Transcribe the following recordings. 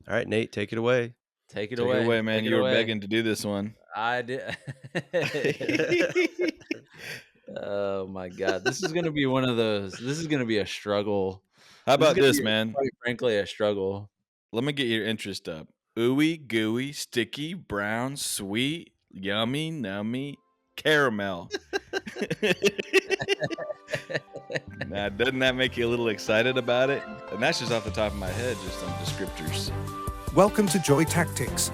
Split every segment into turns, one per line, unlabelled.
All right, Nate, take it away.
Take it
Take it away, man.
Take it
You were
away.
begging to do this one.
I did. Oh my God. This is gonna be one of those. This is gonna be a struggle.
How
This is
about
gonna
this,
be,
man?
quite frankly, a struggle.
Let me get your interest up. Ooey, gooey, sticky, brown, sweet, yummy, nummy, caramel. Now, doesn't that make you a little excited about it? And that's just off the top of my head, just some descriptors.
Welcome to Joy Tactics,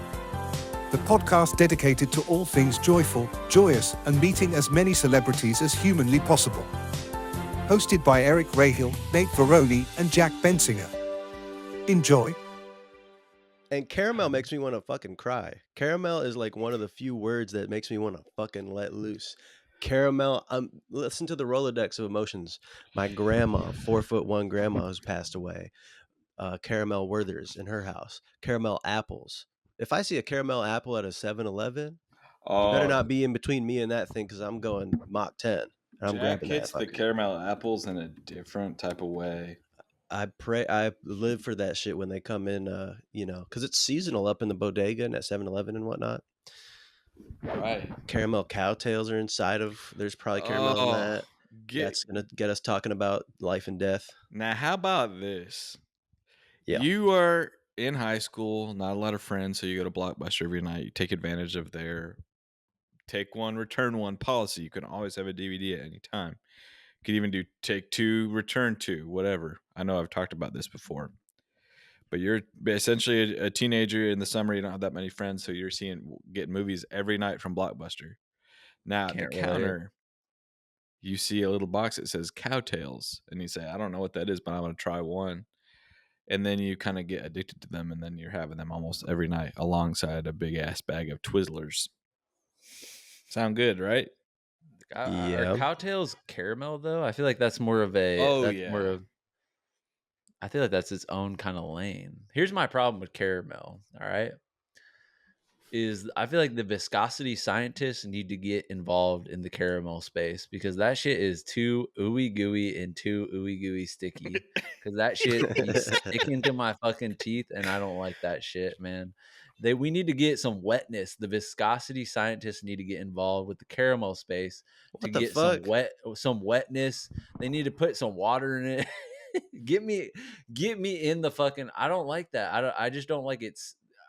the podcast dedicated to all things joyful, joyous, and meeting as many celebrities as humanly possible. Hosted by Eric Rahill, Nate Veroni, and Jack Bensinger. Enjoy.
And caramel makes me want to fucking cry. Caramel is like one of the few words that makes me want to fucking let loose. Caramel, listen to the Rolodex of emotions. My grandma, 4'1" grandma who's passed away. Caramel Werthers in her house. Caramel apples. If I see a caramel apple at a 7-Eleven, you better not be in between me and that thing because I'm going Mach 10. And I'm
Jack
grabbing that
hits the
fucker.
caramel apples in a different type of way.
I live for that shit when they come in, because it's seasonal up in the bodega and at 7-Eleven and whatnot.
Right.
Caramel cowtails are inside of. There's probably caramel in that. That's gonna get us talking about life and death.
Now, how about this?
Yeah.
You are in high school, not a lot of friends, so you go to Blockbuster every night. You take advantage of their take one, return one policy. You can always have a DVD at any time. You could even do take two, return two, whatever. I know I've talked about this before. But you're essentially a teenager in the summer. You don't have that many friends, so you're getting movies every night from Blockbuster. Now, at the counter, you see a little box that says cowtails, and you say, I don't know what that is, but I'm going to try one. And then you kind of get addicted to them, and then you're having them almost every night alongside a big-ass bag of Twizzlers. Sound good, right?
Are cowtails caramel, though? I feel like that's more of a... I feel like that's its own kind of lane. Here's my problem with caramel, all right? Is I feel like the viscosity scientists need to get involved in the caramel space because that shit is too ooey gooey and too ooey gooey sticky. Because that shit be sticking to my fucking teeth, and I don't like that shit, man. We need to get some wetness. The viscosity scientists need to get involved with the caramel space to get some wetness. They need to put some water in it. Get me in the fucking. I don't like that. I just don't like it.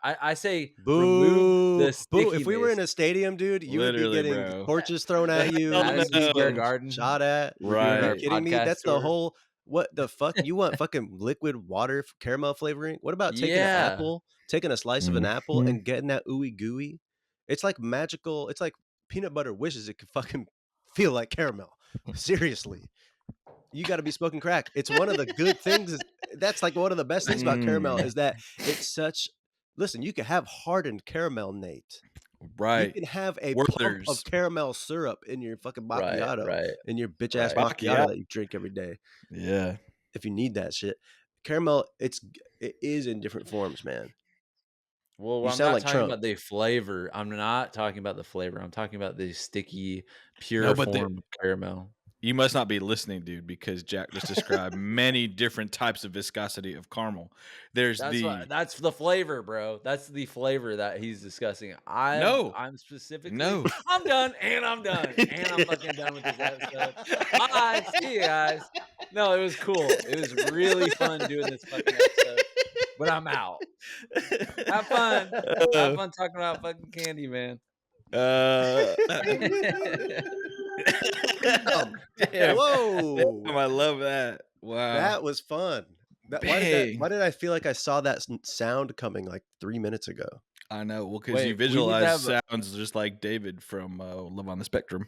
I say remove the stickiness.
Boo. If we were in a stadium, dude, you would be getting torches thrown at you.
Madison Square Garden.
Shot at.
Right.
Are you kidding me? That's the whole... What the fuck? You want fucking liquid water caramel flavoring? What about taking an apple, taking a slice of an apple and getting that ooey gooey? It's like magical. It's like peanut butter wishes it could fucking feel like caramel. Seriously. You got to be smoking crack. It's one of the good things. That's like one of the best things about caramel is that it's such... Listen, you can have hardened caramel, Nate.
Right.
You can have a pump of caramel syrup in your fucking macchiato, in your bitch ass macchiato that you drink every day.
Yeah.
If you need that shit, caramel, it is in different forms, man.
Well, I'm not talking about the flavor. I'm not talking about the flavor. I'm talking about the sticky, pure form of caramel.
You must not be listening, dude, because Jack just described many different types of viscosity of caramel. That's
the flavor, bro. That's the flavor that he's discussing. I'm specifically...
No.
I'm done, and I'm done. And I'm fucking done with this episode. Bye. See you guys. No, it was cool. It was really fun doing this fucking episode. But I'm out. Have fun. Have fun talking about fucking candy, man.
Oh, damn. Whoa.
Damn, I love that. Wow.
That was fun. Why did I feel like I saw that sound coming like 3 minutes ago?
I know. Well, because you visualize sounds just like David from Love on the Spectrum.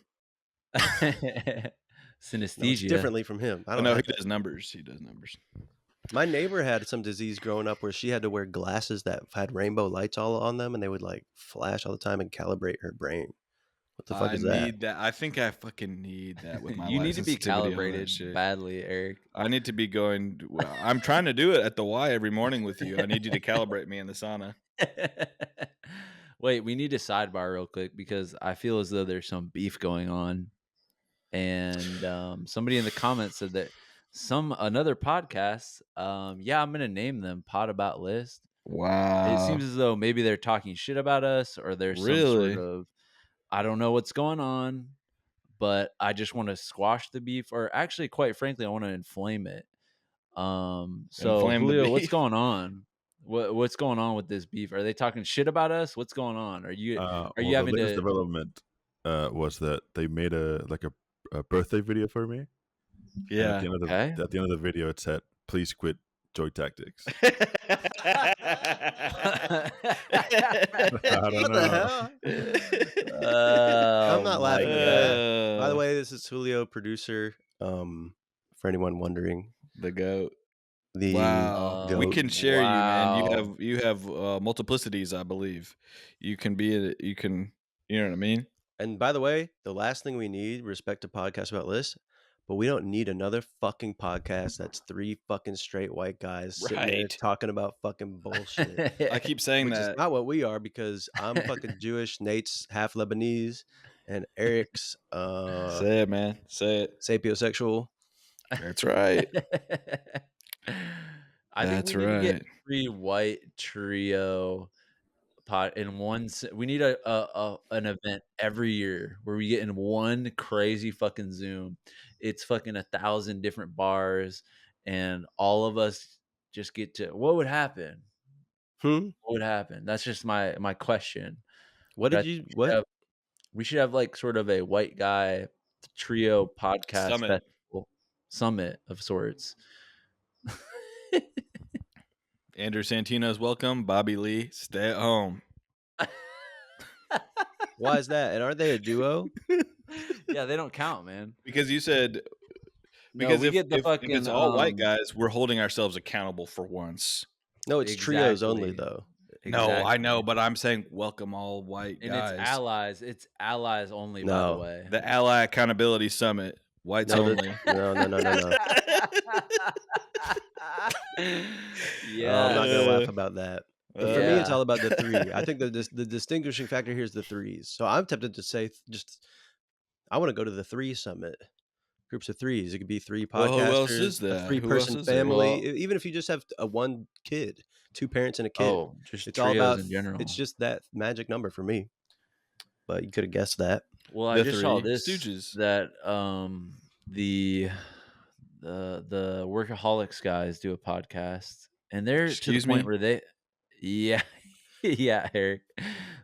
Synesthesia.
Differently from him. I don't
know.
He
does numbers. He does numbers.
My neighbor had some disease growing up where she had to wear glasses that had rainbow lights all on them, and they would like flash all the time and calibrate her brain. What the fuck is that?
I need that. I think I fucking need that with my
You need to be calibrated badly, Eric.
I need to be going... Well, I'm trying to do it at the Y every morning with you. I need you to calibrate me in the sauna.
Wait, we need to sidebar real quick because I feel as though there's some beef going on. And somebody in the comments said that another podcast, I'm going to name them Pod About List. It
Wow.
seems as though maybe they're talking shit about us, or there's some sort
Really?
of, I don't know what's going on, but I just want to squash the beef, or actually, quite frankly, I want to inflame it. So
Inflame the
Julio, what's
beef.
going on? What's going on with this beef? Are they talking shit about us? What's going on? Are you
Well, the
having
latest
to?
development was that they made a birthday video for me, and
Yeah.
Okay.
at the end of the video, it said, "Please quit Joy Tactics." I don't
What the
know.
hell? I'm
Oh
not
my
laughing at that.
god!
By the way, this is Julio, producer. For anyone wondering,
The goat.
the
Wow. We
goat.
can share you, man.
Wow.
You have multiplicities, I believe. You can be you can, you know what I mean?
And by the way, the last thing we need, respect to podcasts about lists, but we don't need another fucking podcast that's 3 fucking straight white guys sitting there
Right.
talking about fucking bullshit.
I keep saying
Which is
that.
not what we are, because I'm fucking Jewish, Nate's half Lebanese, and Eric's
Say it, man. Say it.
sapiosexual.
That's right.
I think we
That's
need to get
right.
3 white trio pot in one. We need an event every year where we get in one crazy fucking Zoom. It's fucking 1,000 different bars, and all of us just get to. What would happen? What would happen? That's just my question.
What
But I
did
think
you what?
we should have like sort of a white guy trio podcast
Summit.
festival summit of sorts.
Andrew Santino's welcome. Bobby Lee, stay at home.
Why is that? And aren't they a duo?
Yeah, they don't count, man.
Because you said
No,
because
we get the
if
fucking
it's all white guys, we're holding ourselves accountable for once.
No, it's trios only
Exactly.
though.
No, I know,
Exactly.
but I'm saying welcome all white
And
guys.
it's allies. It's allies only, by the
No.
way.
The Ally Accountability Summit, whites
No,
only.
no.
Yeah.
I'm not gonna laugh about that. But for me, it's
Yeah.
all about the 3. I think the distinguishing factor here is the 3s. So I'm tempted to say I want to go to the 3 summit. Groups of 3s. It could be 3
Well, who else
podcasters,
is
a
that?
3-person
Who else is there?
family.
Well,
Even if you just have a 1 kid, 2 parents and a kid.
oh, just
It's all
trios
about.
in general.
It's just that magic number for me. But you could have guessed that.
Well, I
The
just saw
Three
this
Stooges.
that the Workaholics guys do a podcast, and they're
Excuse
to the point
me?
where they, yeah, yeah, Eric,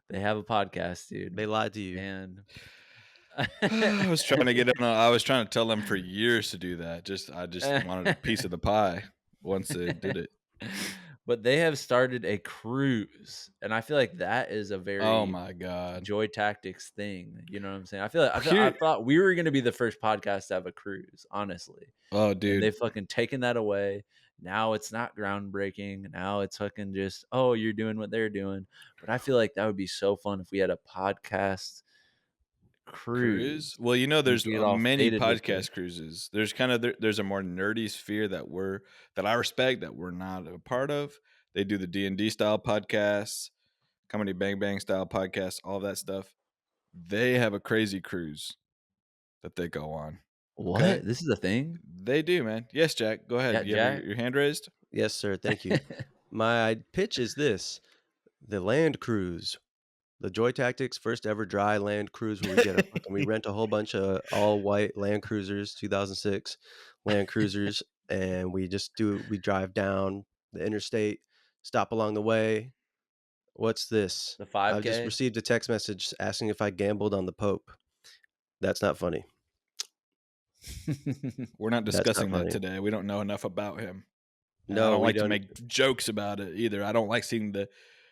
they have a podcast, dude,
They lied to you.
and
I was trying to get in. I was trying to tell them for years to do that. I just wanted a piece of the pie once they did it.
But they have started a cruise, and I feel like that is a very
Oh my god!
Joy Tactics thing. You know what I'm saying? I
Here-
thought we were going to be the first podcast to have a cruise, honestly.
Oh,
And
dude.
they've fucking taken that away. Now it's not groundbreaking. Now it's fucking just, oh, you're doing what they're doing. But I feel like that would be so fun if we had a podcast cruise.
Well, you know, there's
get all
many
faded with
podcast cruises. There's there's a more nerdy sphere that I respect that we're not a part of. They do the D&D style podcasts, Comedy Bang Bang style podcasts, all that stuff. They have a crazy cruise that they go on.
What?
Okay?
This is a thing?
They do, man. Yes, Jack. Go ahead.
Yeah,
You have
Jack?
your hand raised?
Yes, sir. Thank you. My pitch is this: the land cruise, the Joy Tactics first ever dry land cruise, where we rent a whole bunch of all white Land Cruisers, 2006 Land Cruisers, and we drive down the interstate, stop along the way. What's this?
The
I've just
5K?
received a text message asking if I gambled on the Pope. That's not funny.
We're not
That's not
discussing that
funny.
today. We don't know enough about him. And I
No,
don't
we
like to
don't.
make jokes about it either. I don't like seeing the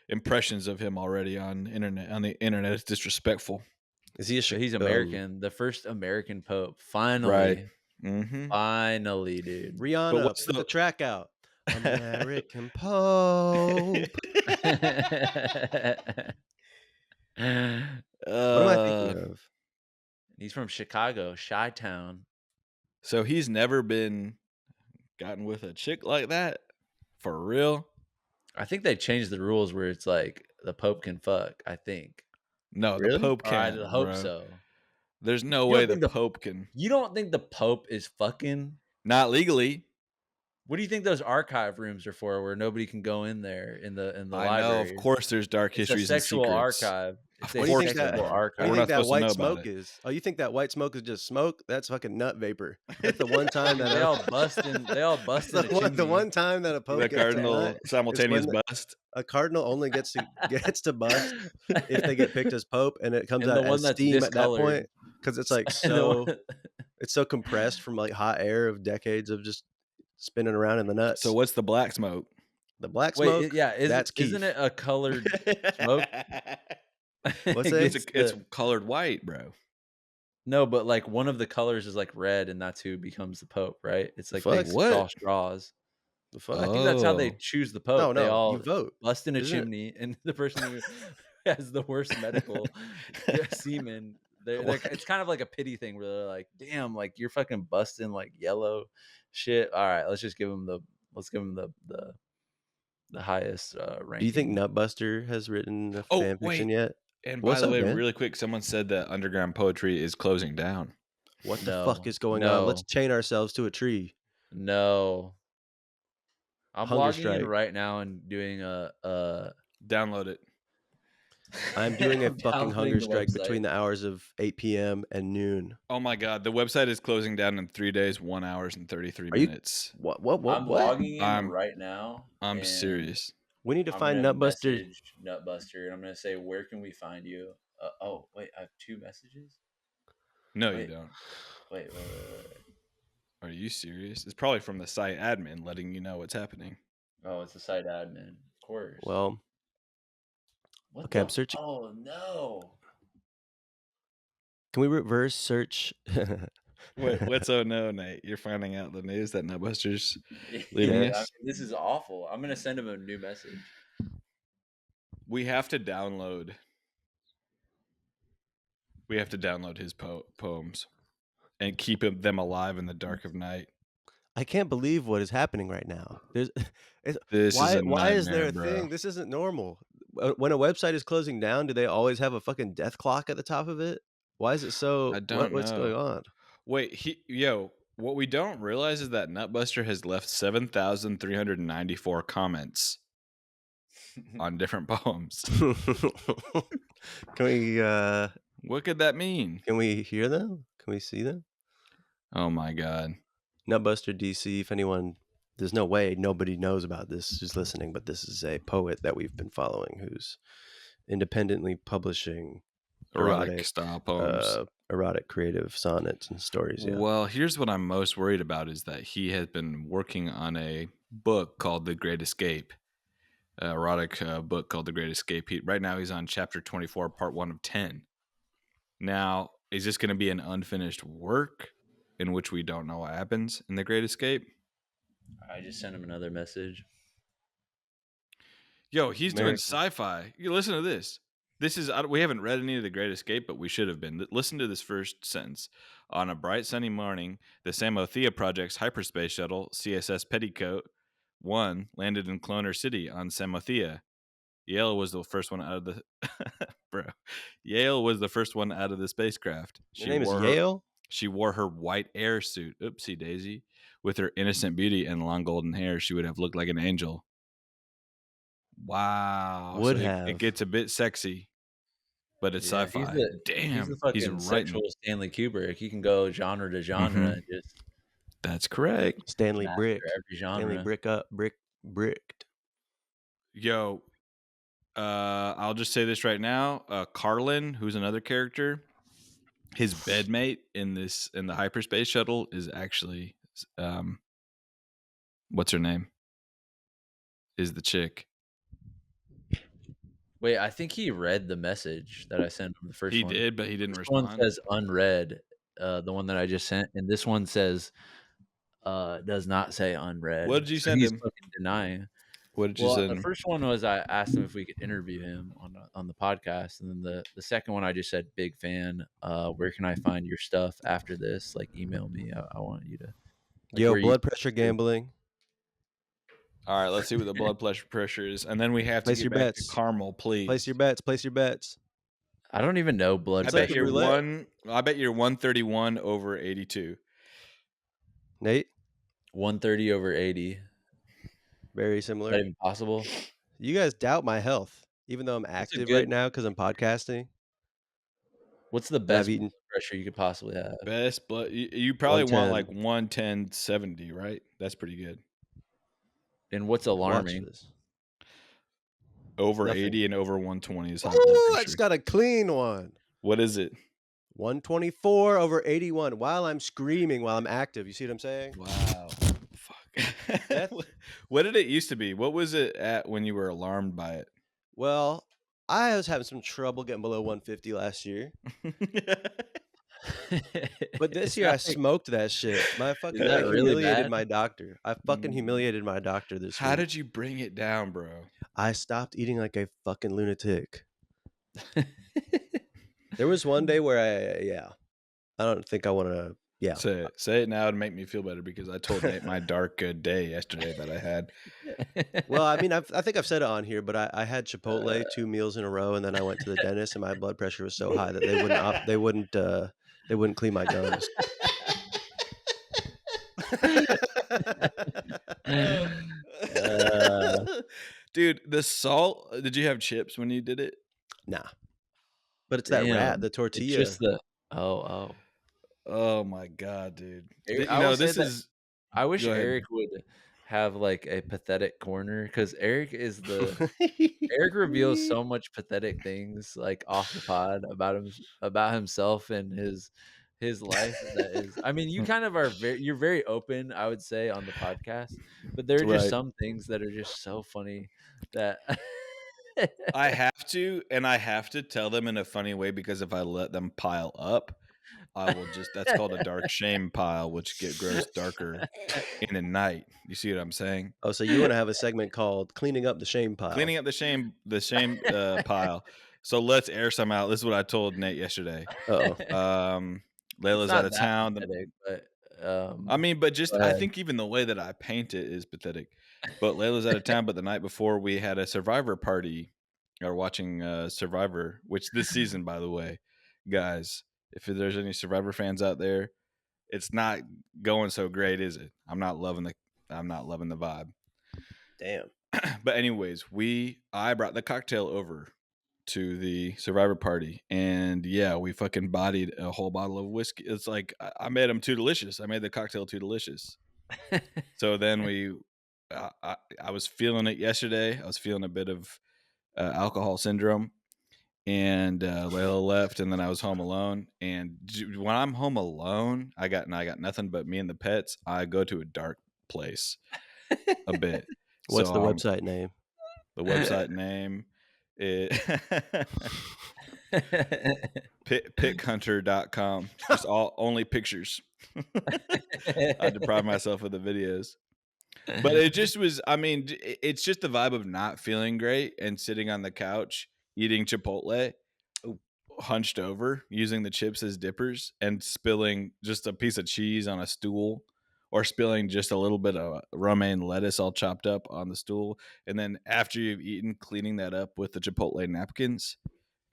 impressions of him already on the internet. It's disrespectful.
Is he a
So he's American, the first American Pope. Finally.
Right. Mm-hmm.
Finally, dude.
Rihanna,
what's
put the
the-
track out. American Pope. What am I thinking of?
He's from Chicago, Chi-Town.
So he's never been gotten with a chick like that? For real?
I think they changed the rules where it's like the Pope can fuck, I think.
No,
Really?
the Pope
Or I
can't.
hope
bro.
so.
There's no
You
way
don't
the
think the-
Pope can.
You don't think the Pope is fucking?
Not legally.
What do you think those archive rooms are for, where nobody can go in there in the
I know, of
library?
course, there's dark
It's a
histories and
sexual
secrets.
archive.
Of
It's a
What do you
course,
think that?
sexual
there are.
What do you
archive.
We're
think
not
that
supposed to know
white
about
smoke
it.
is? Oh, you think that white smoke is just smoke? That's fucking nut vapor. That's the one time that
They all bust in. They all bust in a chimney.
the one time that a pope
The
gets to
cardinal
nut is
simultaneous
when
bust.
a cardinal only gets to bust if they get picked as pope, and it comes
And the
out
one
as
that's
steam at that
discolored.
point because it's like
And the
so
one-
it's so compressed from like hot air of decades of just spinning around in the nuts.
So what's the black smoke?
The black
Wait,
smoke, that's
isn't
Keith.
it a colored smoke?
What's
It
that?
gets
It's
the-
colored white, bro.
no, but like one of the colors is like red, and that's who becomes the pope, right? It's like they
fuck?
What?
draw straws.
The fuck?
I think that's how they
Oh.
choose the pope. They
No,
all
you vote.
bust in a
Isn't it?
chimney, and the person who has the worst medical semen. It's kind of like a pity thing where they're like, "Damn, like you're fucking busting like yellow shit." All right, let's give him the highest ranking.
Do you think Nutbuster has written a
Oh,
fan fiction
wait.
yet?
And
What's
by the
up,
way,
man?
really quick, someone said that underground poetry is closing down.
What the
No,
fuck is going on? Let's
no.
chain ourselves to a tree.
No, I'm
Hunger
logging in
strike.
right now and doing a
Download it.
I'm doing a
I'm
fucking
downloading
hunger
the
strike
website.
between the hours of 8 p.m. and noon.
Oh my god, the website is closing down in 3 days, 1 hour and 33
Are you-
minutes.
What?
I'm logging in
I'm-
right now.
I'm
and
serious.
We need to
I'm
find
gonna
Nutbuster.
message Nutbuster, and I'm gonna say, "Where can we find you?" Oh, wait, I have 2 messages.
No,
Wait.
you don't.
Wait.
Are you serious? It's probably from the site admin letting you know what's happening.
Oh, it's the site admin, of course.
Well,
What
okay,
the-
I'm searching.
Oh no!
Can we reverse search?
What's oh no, Nate? You're finding out the news that Nutbuster's
Yeah,
leaving
I
us?
mean, this is awful. I'm gonna send him a new message.
We have to download. We have to download his poems and keep them alive in the dark of night.
I can't believe what is happening right now.
This is a
why is there a
nightmare, bro.
thing? This isn't normal. When a website is closing down, do they always have a fucking death clock at the top of it? Why is it so?
I don't
What's going
know.
on?
Wait, what we don't realize is that Nutbuster has left 7,394 comments on different poems.
Can we?
What could that mean?
Can we hear them? Can we see them?
Oh my god.
Nutbuster DC. If anyone, there's no way nobody knows about this who's listening, but this is a poet that we've been following who's independently publishing
Erotic style poems.
erotic creative sonnets and stories. Yeah.
Well, here's what I'm most worried about is that he has been working on a book called The Great Escape. Erotic book called The Great Escape. Right now he's on chapter 24, part 1 of 10. Now, is this going to be an unfinished work in which we don't know what happens in The Great Escape?
I just sent him another message.
Yo, he's doing
American.
sci-fi. You listen to this. We haven't read any of The Great Escape, but we should have been. Listen to this first sentence. On a bright sunny morning, the Samothea Project's hyperspace shuttle, CSS Petticoat 1, landed in Cloner City on Samothea. Yale was the first one out of the Yale was the first one out of the spacecraft.
Your name is Yale?
She wore her white air suit. Oopsie daisy. With her innocent beauty and long golden hair, she would have looked like an angel. Wow.
Would
So
have.
It gets a bit sexy, but it's
Yeah,
sci-fi.
He's
Damn.
the fucking
He's writing.
sexual Stanley Kubrick. He can go genre to genre
Mhm.
and just
That's correct.
Stanley
master
Brick.
every genre.
Stanley bricked.
Yo, I'll just say this right now. Carlin, who's another character, his bedmate in the hyperspace shuttle is actually what's her name? Is the chick.
Wait, I think he read the message that I sent him. The first
He
one.
did, but he didn't
This
respond.
one says unread. The one that I just sent, and this one says does not say unread.
What did you
So
send
he's
him?
fucking denying.
What did you
Well,
send
the
him?
first one was I asked him if we could interview him on the podcast, and then the second one I just said big fan. Where can I find your stuff after this? Like email me. I want you to. Like,
Yo,
where you-
blood pressure gambling.
All right, let's see what the blood pressure is, and then we have to
Place
get
your
back
bets.
to Carmel, please.
Place your bets. Place your bets.
I don't even know blood
I
It's
bet
like
pressure.
a
you're
roulette.
I bet you're 131 over 82.
Nate?
130 over 80.
Very
Is
similar.
that even possible?
You guys doubt my health, even though I'm
What's a
active right
good?
now because I'm podcasting
What's the
and I've
best blood
eaten
pressure you could possibly have?
Best, but you probably want
110.
like 110/70, right? That's pretty good.
And what's
Watch
alarming?
this.
Over
Nothing.
80 and over 120 is high blood
Ooh, I
pressure.
just got a clean one.
What is it?
124 over 81 while I'm screaming, while I'm active. You see what I'm saying?
Wow. Fuck.
Death.
What did it used to be? What was it at when you were alarmed by it?
Well, I was having some trouble getting below 150 last year. But this
Is
year I
that, like,
smoked that shit. I
is that really
humiliated
bad?
my doctor. I fucking humiliated my doctor this
How
week.
did you bring it down, bro?
I stopped eating like a fucking lunatic. There was one day where I don't think I want to. Yeah.
Say it now to make me feel better because I told Nate my dark good day yesterday that I had.
Well, I mean, I think I've said it on here, but I had Chipotle 2 meals in a row, and then I went to the dentist, and my blood pressure was so high that they wouldn't clean my gums.
Dude, the salt. Did you have chips when you did it?
Nah, but it's that rat,
Damn.
the
It's
tortilla.
just the oh.
Oh my god, dude!
I will say
This
that
is.
I wish
Go ahead.
Eric would have like a pathetic corner because Eric reveals so much pathetic things like off the pod about himself and his life that is. I mean, you kind of are you're very open, I would say, on the podcast, but there are just
Right.
some things that are just so funny that
I have to tell them in a funny way because if I let them pile up, I will just. That's called a dark shame pile, which grows darker in the night. You see what I'm saying?
Oh, so you want to have a segment called "Cleaning Up the Shame Pile"?
Cleaning up the shame pile. So let's air some out. This is what I told Nate yesterday.
Uh-oh.
Layla's out of town.
pathetic, but
I mean, but just
go
I
ahead.
think even the way that I paint it is pathetic. But Layla's out of town. But the night before, we had a Survivor party. Or watching Survivor, which this season, by the way, guys, if there's any Survivor fans out there, it's not going so great, is it? I'm not loving the vibe.
Damn.
But anyways, I brought the cocktail over to the Survivor party, and yeah, we fucking bodied a whole bottle of whiskey. It's like I made them too delicious. I made the cocktail too delicious. So then I was feeling it yesterday. I was feeling a bit of alcohol syndrome, and Layla left, and then I was home alone. And when I'm home alone, I got nothing but me and the pets. I go to a dark place a bit.
What's
So,
the website name?
The website name is pickhunter.com. Just only pictures. I deprive myself of the videos. But it just was, I mean, it's just the vibe of not feeling great and sitting on the couch eating Chipotle, hunched over, using the chips as dippers, and spilling just a piece of cheese on a stool, or spilling just a little bit of romaine lettuce all chopped up on the stool. And then after you've eaten, cleaning that up with the Chipotle napkins,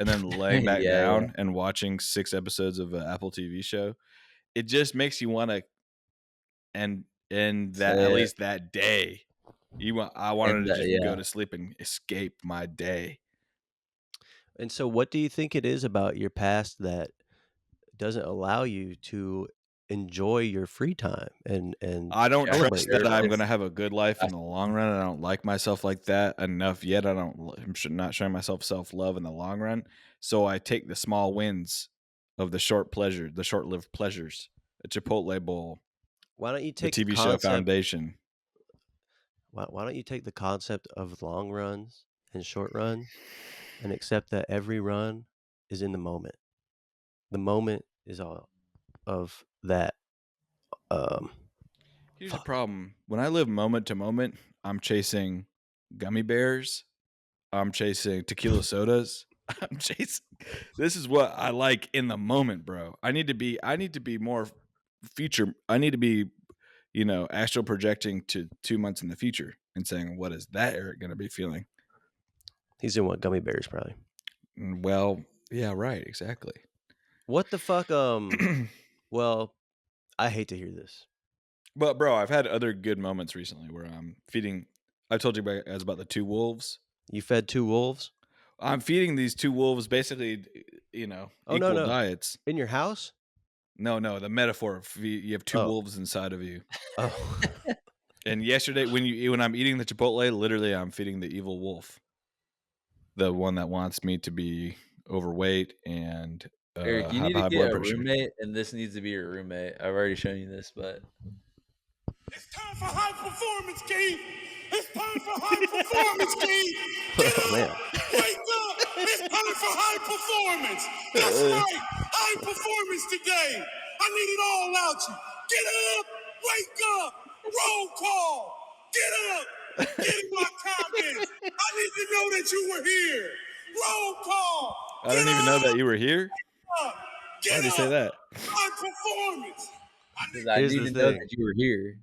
and then laying back down and watching 6 episodes of an Apple TV show. It just makes you want to and that at least that day, I wanted to just go to sleep and escape my day.
And so, what do you think it is about your past that doesn't allow you to enjoy your free time and
I don't
celebrate
trust that I'm
yourself?
going to have a good life in the long run. I don't like myself like that enough yet. I'm not showing myself self-love in the long run. So I take the small wins of the short-lived pleasures. A Chipotle bowl.
Why don't you
The
take
TV show Foundation?
Why don't you take the concept of long runs and short runs and accept that every run is in the moment. The moment is all of that.
Here's the problem. When I live moment to moment, I'm chasing gummy bears. I'm chasing tequila sodas. This is what I like in the moment, bro. I need to be more future. I need to be, astral projecting to 2 months in the future and saying, what is that Eric going to be feeling?
He's gonna want gummy bears, probably.
Well, yeah, right. Exactly.
What the fuck? Well, I hate to hear this.
But bro, I've had other good moments recently where I'm feeding. I told you guys about the 2 wolves.
You fed 2 wolves?
I'm feeding these 2 wolves basically,
Oh, no,
equal
no.
diets.
In your house?
No, the metaphor of you have 2
Oh.
wolves inside of you.
Oh.
And yesterday when I'm eating the Chipotle, literally I'm feeding the evil wolf. The one that wants me to be overweight and
Eric, you
have
need to
high
get
blood
a
pressure.
roommate, and this needs to be your roommate. I've already shown you this, but
it's time for high performance, Keith. It's time for high performance, Keith. Get up, wake up. It's time for high performance. That's right, high performance today. I need it all out you. Get up, wake up, roll call. Get up, get in my comments. I need to know that you were here. Roll call.
I didn't even know that you were here.
Get
Why'd you
up.
say that?
High performance.
because I
Here's
need
the
to know
thing.
that you were here. I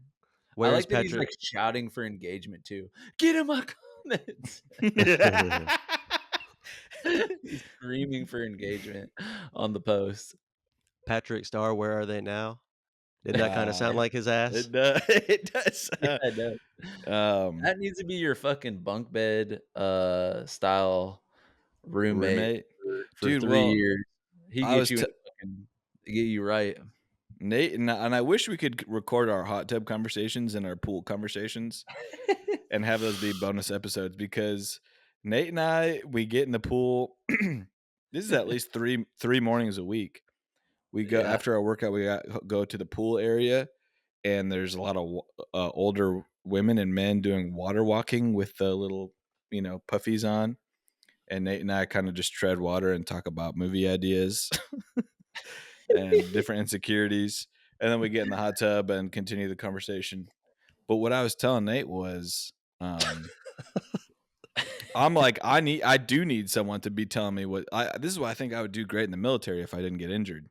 Where's
like that he's
Patrick?
like shouting for engagement too. Get in my comments. He's screaming for engagement on the post.
Patrick Star, where are they now? Didn't that kind of sound like his ass?
It does. It does.
Yeah, I know. That needs to be your fucking bunk bed style roommate for
Dude,
3
well,
years. He
I was
gets you in fucking get you right.
Nate and I wish we could record our hot tub conversations and our pool conversations and have those be bonus episodes because Nate and we get in the pool. This is at least three mornings a week. We go
Yeah.
after our workout. We go to the pool area, and there's a lot of older women and men doing water walking with the little puffies on. And Nate and I kind of just tread water and talk about movie ideas and different insecurities. And then we get in the hot tub and continue the conversation. But what I was telling Nate was, I'm like, I do need someone to be telling me this is why I think I would do great in the military if I didn't get injured.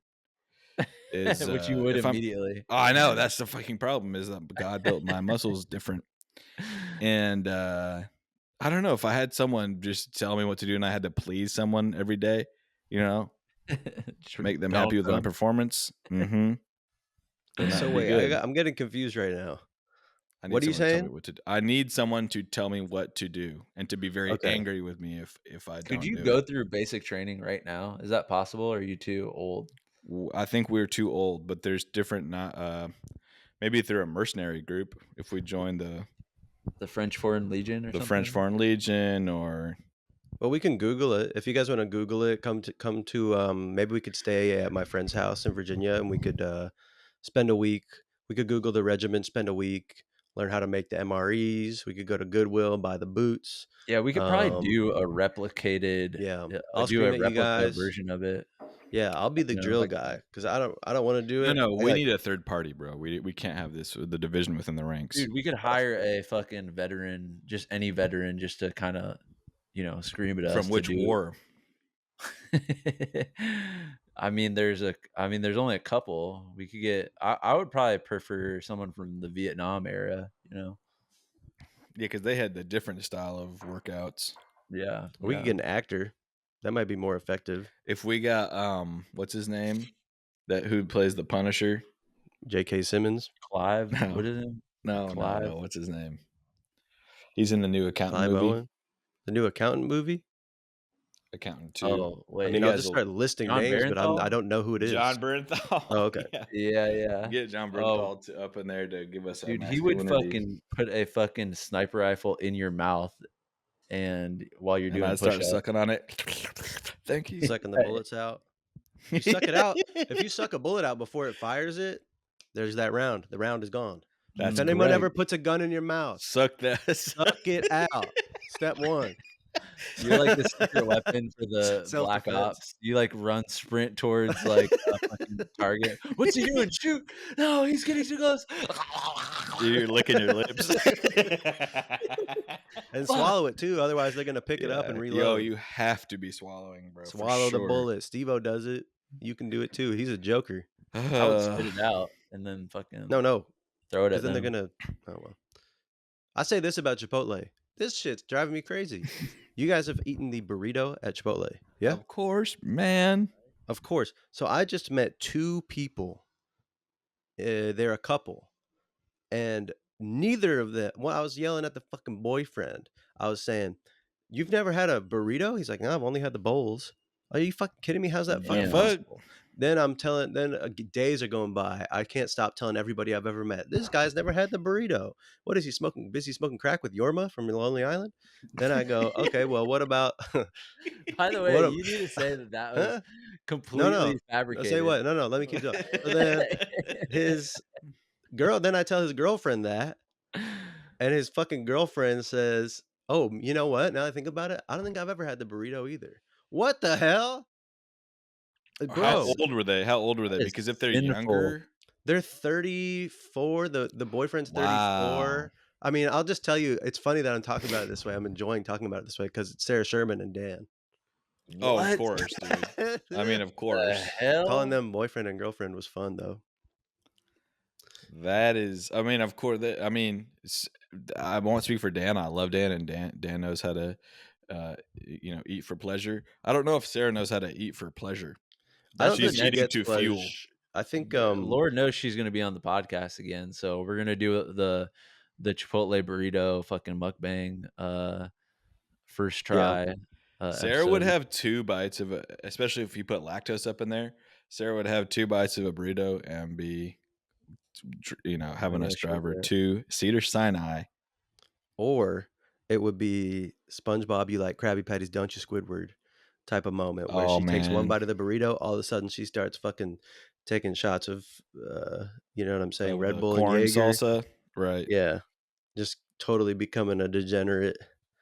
Which you would immediately.
I know that's the fucking problem is that God built my muscles different. And I don't know if I had someone just tell me what to do and I had to please someone every day, make them happy with my performance. Mm-hmm.
So wait, I'm getting confused right now. What are you saying?
I need someone to tell me what to do and to be very angry with me if I don't.
Could you go through basic training right now? Is that possible? Or are you too old?
I think we're too old, but there's different. Maybe through a mercenary group if we join the
French Foreign Legion or something.
French Foreign Legion or.
Well, we can Google it. If you guys want to Google it, come to maybe we could stay at my friend's house in Virginia and we could spend a week. We could Google the regiment, spend a week, learn how to make the MREs. We could go to Goodwill and buy the boots.
Yeah, we could probably do a replicated.
Yeah,
I'll do a replica version of it.
Yeah, I'll be the drill guy because I don't want to do it.
No, we need a third party, bro. We can't have this with the division within the ranks.
Dude, we could hire a fucking veteran, just any veteran, just to kind of, scream at us.
From which war?
I mean, there's only a couple. We could get. I would probably prefer someone from the Vietnam era.
Yeah, because they had the different style of workouts.
Yeah,
we could get an actor. That might be more effective.
If we got what's his name? Who plays the Punisher?
J.K. Simmons.
Clive.
No.
What is it?
No,
Clive.
No. What's his name? He's in the new Accountant
Clive
movie.
Owen? The new Accountant movie?
Accountant 2.
Oh, wait.
I mean, I'll just start listing names, but I don't know who it is.
John Bernthal.
Oh, okay.
Yeah.
Get John Bernthal up in there to give us a
dude, he would fucking put a fucking sniper rifle in your mouth and while you're doing
I start sucking on it. Thank you.
Sucking the bullets out. You suck it out. If you suck a bullet out before it fires it, there's that round. The round is gone.
That's
if anyone ever puts a gun in your mouth,
suck that.
Suck it out. Step 1.
You're like the secret weapon for the Black Ops. You like run sprint towards like a fucking target. What's he doing? Shoot! No, he's getting too close.
You're licking your lips.
And swallow it too. Otherwise, they're gonna pick it up and reload.
Yo, you have to be swallowing, bro.
Swallow the bullet. Steve-O does it. You can do it too. He's a joker.
I would spit it out and then fucking
no.
Throw it at
them.
Then
they're gonna. Oh well. I say this about Chipotle. This shit's driving me crazy. You guys have eaten the burrito at Chipotle, yeah?
Of course, man.
Of course. So I just met 2 people. They're a couple. And neither of them. Well, I was yelling at the fucking boyfriend. I was saying, "You've never had a burrito?" He's like, "No, I've only had the bowls." Are you fucking kidding me? How's that
The
fucking
Damn.
fuck?
possible? Then I'm telling. Then days are going by. I can't stop telling everybody I've ever met. This guy's never had the burrito. What is he smoking? Busy smoking crack with Yorma from Lonely Island? Then I go, okay, well, what about?
By the way,
what?
you need to say that was
Huh? No,
completely
no. I'll say
fabricated.
what? No, no. Let me keep going. So then his girl. Then I tell his girlfriend that. And his fucking girlfriend says, "Oh, you know what? Now that I think about it, I don't think I've ever had the burrito either." What the hell?
How
Bro,
That's
old were they? How old were they?
that is
Because if they're
sinful.
younger,
they're 34. The boyfriend's
wow.
34. I mean, I'll just tell you, it's funny that I'm talking about it this way. I'm enjoying talking about it this way because it's Sarah Sherman and Dan.
Oh, of
What
course, dude. I mean, of
the
course.
Calling
hell?
them boyfriend and girlfriend was fun though.
That is, I mean, of course. I mean, I won't speak for Dan. I love Dan, and Dan knows how to, eat for pleasure. I don't know if Sarah knows how to eat for pleasure.
I don't
That's the
She's
think she
next.
eating
gets
to
pleasure.
fuel.
I think
Lord knows she's gonna be on the podcast again. So we're gonna do the Chipotle burrito fucking mukbang first
yeah.
try
Sarah would
episode.
have 2 bites of a, especially if you put lactose up in there. Sarah would have 2 bites of a burrito and be, having
Yeah,
us
she
drive her
would.
to Cedar Sinai.
Or it would be SpongeBob, you like Krabby Patties, don't you, Squidward type of moment where
Oh
she takes one
man,
bite of the burrito, all of a sudden she starts fucking taking shots of, you know what I'm saying,
of
Red
the
Bull and
corn
Jaeger.
salsa, right?
Yeah, just totally becoming a degenerate.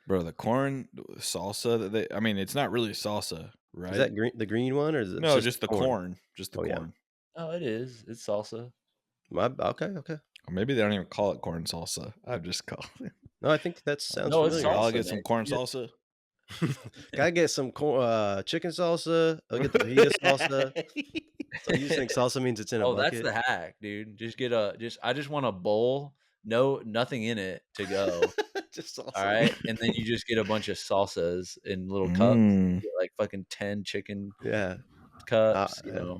Bro, the corn salsa that I mean, it's not really salsa,
Is
right?
that the green one, or is it
No,
just
just the
corn?
corn, just the
Oh yeah,
corn.
Oh, it is. It's salsa.
okay, okay.
Or maybe they don't even call it corn salsa. I've just called it.
No, I think that sounds
No, it's
familiar.
I'll
salsa,
get
man.
some corn salsa.
Gotta get some chicken salsa. I'll get the fajita salsa. So you just think salsa means it's in a
Oh, that's
bucket?
the hack, dude. I just want a bowl, nothing in it to go.
Just
All
salsa.
right. And then you just get a bunch of salsas in little cups. You get like fucking 10 chicken
Yeah.
cups,
Yeah.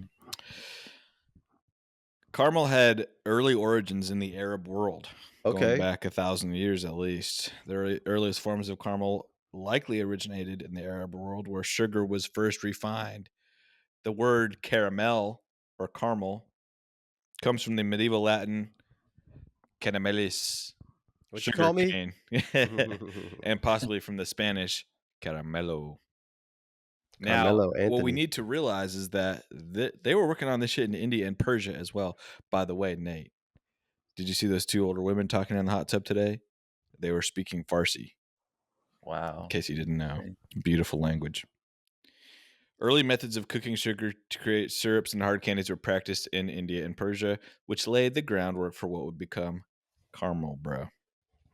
Caramel had early origins in the Arab world, going
Okay.
back 1,000 years at least. The earliest forms of caramel likely originated in the Arab world, where sugar was first refined. The word caramel or caramel comes from the medieval Latin caramelis,
What you
sugar
call me?
cane, and possibly from the Spanish caramelo. Now,
Carmelo
what we
Anthony.
need to realize is that they were working on this shit in India and Persia as well. By the way, Nate, did you see those 2 older women talking in the hot tub today? They were speaking Farsi.
Wow.
In case you didn't know,
Okay.
beautiful language. Early methods of cooking sugar to create syrups and hard candies were practiced in India and Persia, which laid the groundwork for what would become caramel, bro.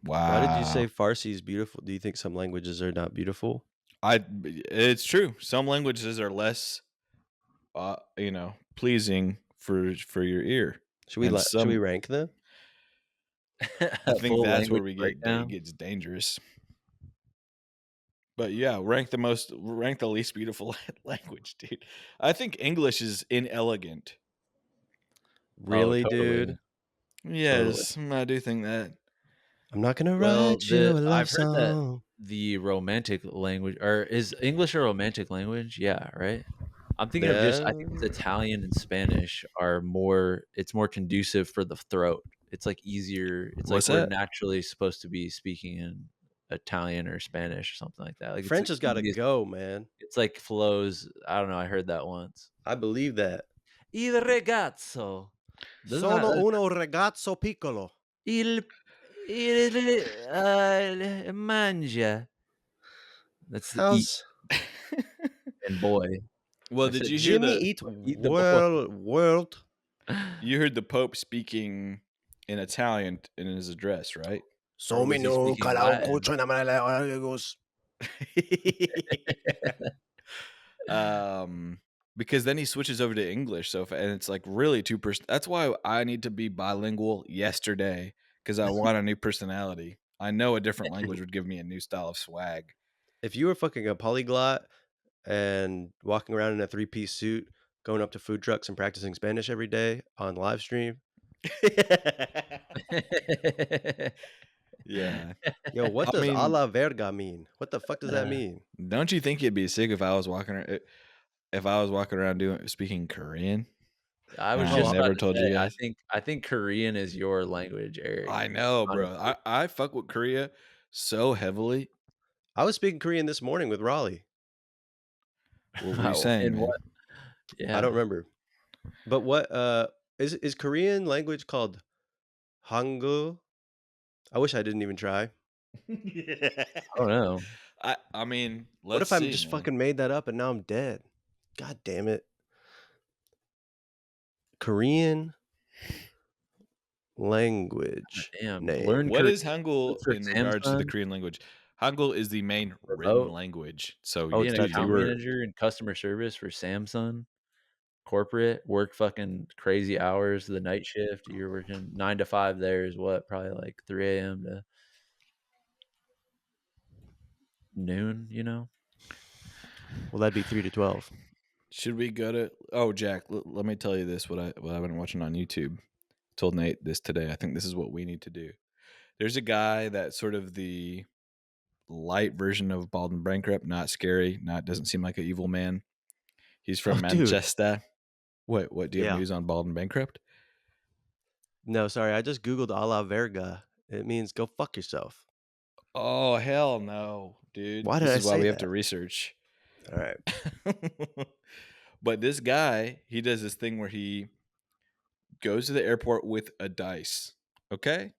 Wow.
Why did you say Farsi is beautiful? Do you think some languages are not beautiful?
It's true. Some languages are less, pleasing for your ear.
Should we rank them?
I think
Full
that's where
language
it
breakdown.
gets dangerous. But yeah, rank the least beautiful language, dude. I think English is inelegant.
Really,
totally.
dude?
Yes, I do think that.
I'm not gonna
Well,
write you a love
I've heard that
song.
the romantic language, or is English a romantic language? Yeah, right. I'm thinking of I think it's
Yeah.
Italian and Spanish are more. It's more conducive for the throat. It's like easier. It's
What's
like we're
that?
naturally supposed to be speaking in Italian or Spanish or something like that. Like it's
French
the
has got to
easiest.
go, man.
It's like flows. I don't know. I heard that once.
I believe that.
Il ragazzo.
Sono uno ragazzo piccolo.
Il mangia. That's the eat
How's
and boy.
Well,
I
did
said,
you hear
Jimmy
the?
eat
eat the boy.
world?
You heard the Pope speaking in Italian in his address, right?
Or was he speaking Latin?
Because then he switches over to English. And it's like really 2%. That's why I need to be bilingual yesterday, because I want a new personality. I know a different language would give me a new style of swag.
If you were fucking a polyglot and walking around in a 3-piece suit, going up to food trucks and practicing Spanish every day on live stream,
Yeah.
Yo, what
I
does a
mean,
la verga mean? What the fuck does that mean?
don't you think it'd be sick if I was walking around, speaking Korean?
I was
And
Oh,
just
I
about
never
to
told
say,
you guys.
I think Korean is your language, Eric.
I know, bro.
Honestly.
I fuck with Korea so heavily.
I was speaking Korean this morning with Raleigh.
What were you saying,
In
man?
what?
I
Yeah.
don't remember. But what is Korean language called Hangul? I wish I didn't even try.
I don't know.
I mean,
What
let's
if I
see,
just
man.
fucking made that up and now I'm dead? God damn it. Korean language
Damn.
name.
Learn
What
Korean
is Hangul
for
in regards to the
Samsung.
Korean language? Hangul is the main written
Remote.
language. So,
Oh,
Be
it's
an
that
dude, you
account
too.
were
manager and customer service for Samsung. Corporate, work fucking crazy hours, the night shift. You're working 9 to 5 there is what? Probably like 3 a.m. to noon, you know?
Well, that'd be 3 to 12.
Should we go to? Oh, Jack, let me tell you this. What I've been watching on YouTube. Told Nate this today. I think this is what we need to do. There's a guy that's sort of the light version of Bald and Bankrupt. Not scary. Doesn't seem like an evil man. He's from
Oh, dude.
Manchester. What? Do you have
Yeah.
news on Bald and Bankrupt?
No, sorry. I just Googled a la verga. It means go fuck yourself.
Oh, hell no, dude.
Why did
This
I
is why
say
we have to
that?
research.
All right.
But this guy, he does this thing where he goes to the airport with a dice. Okay?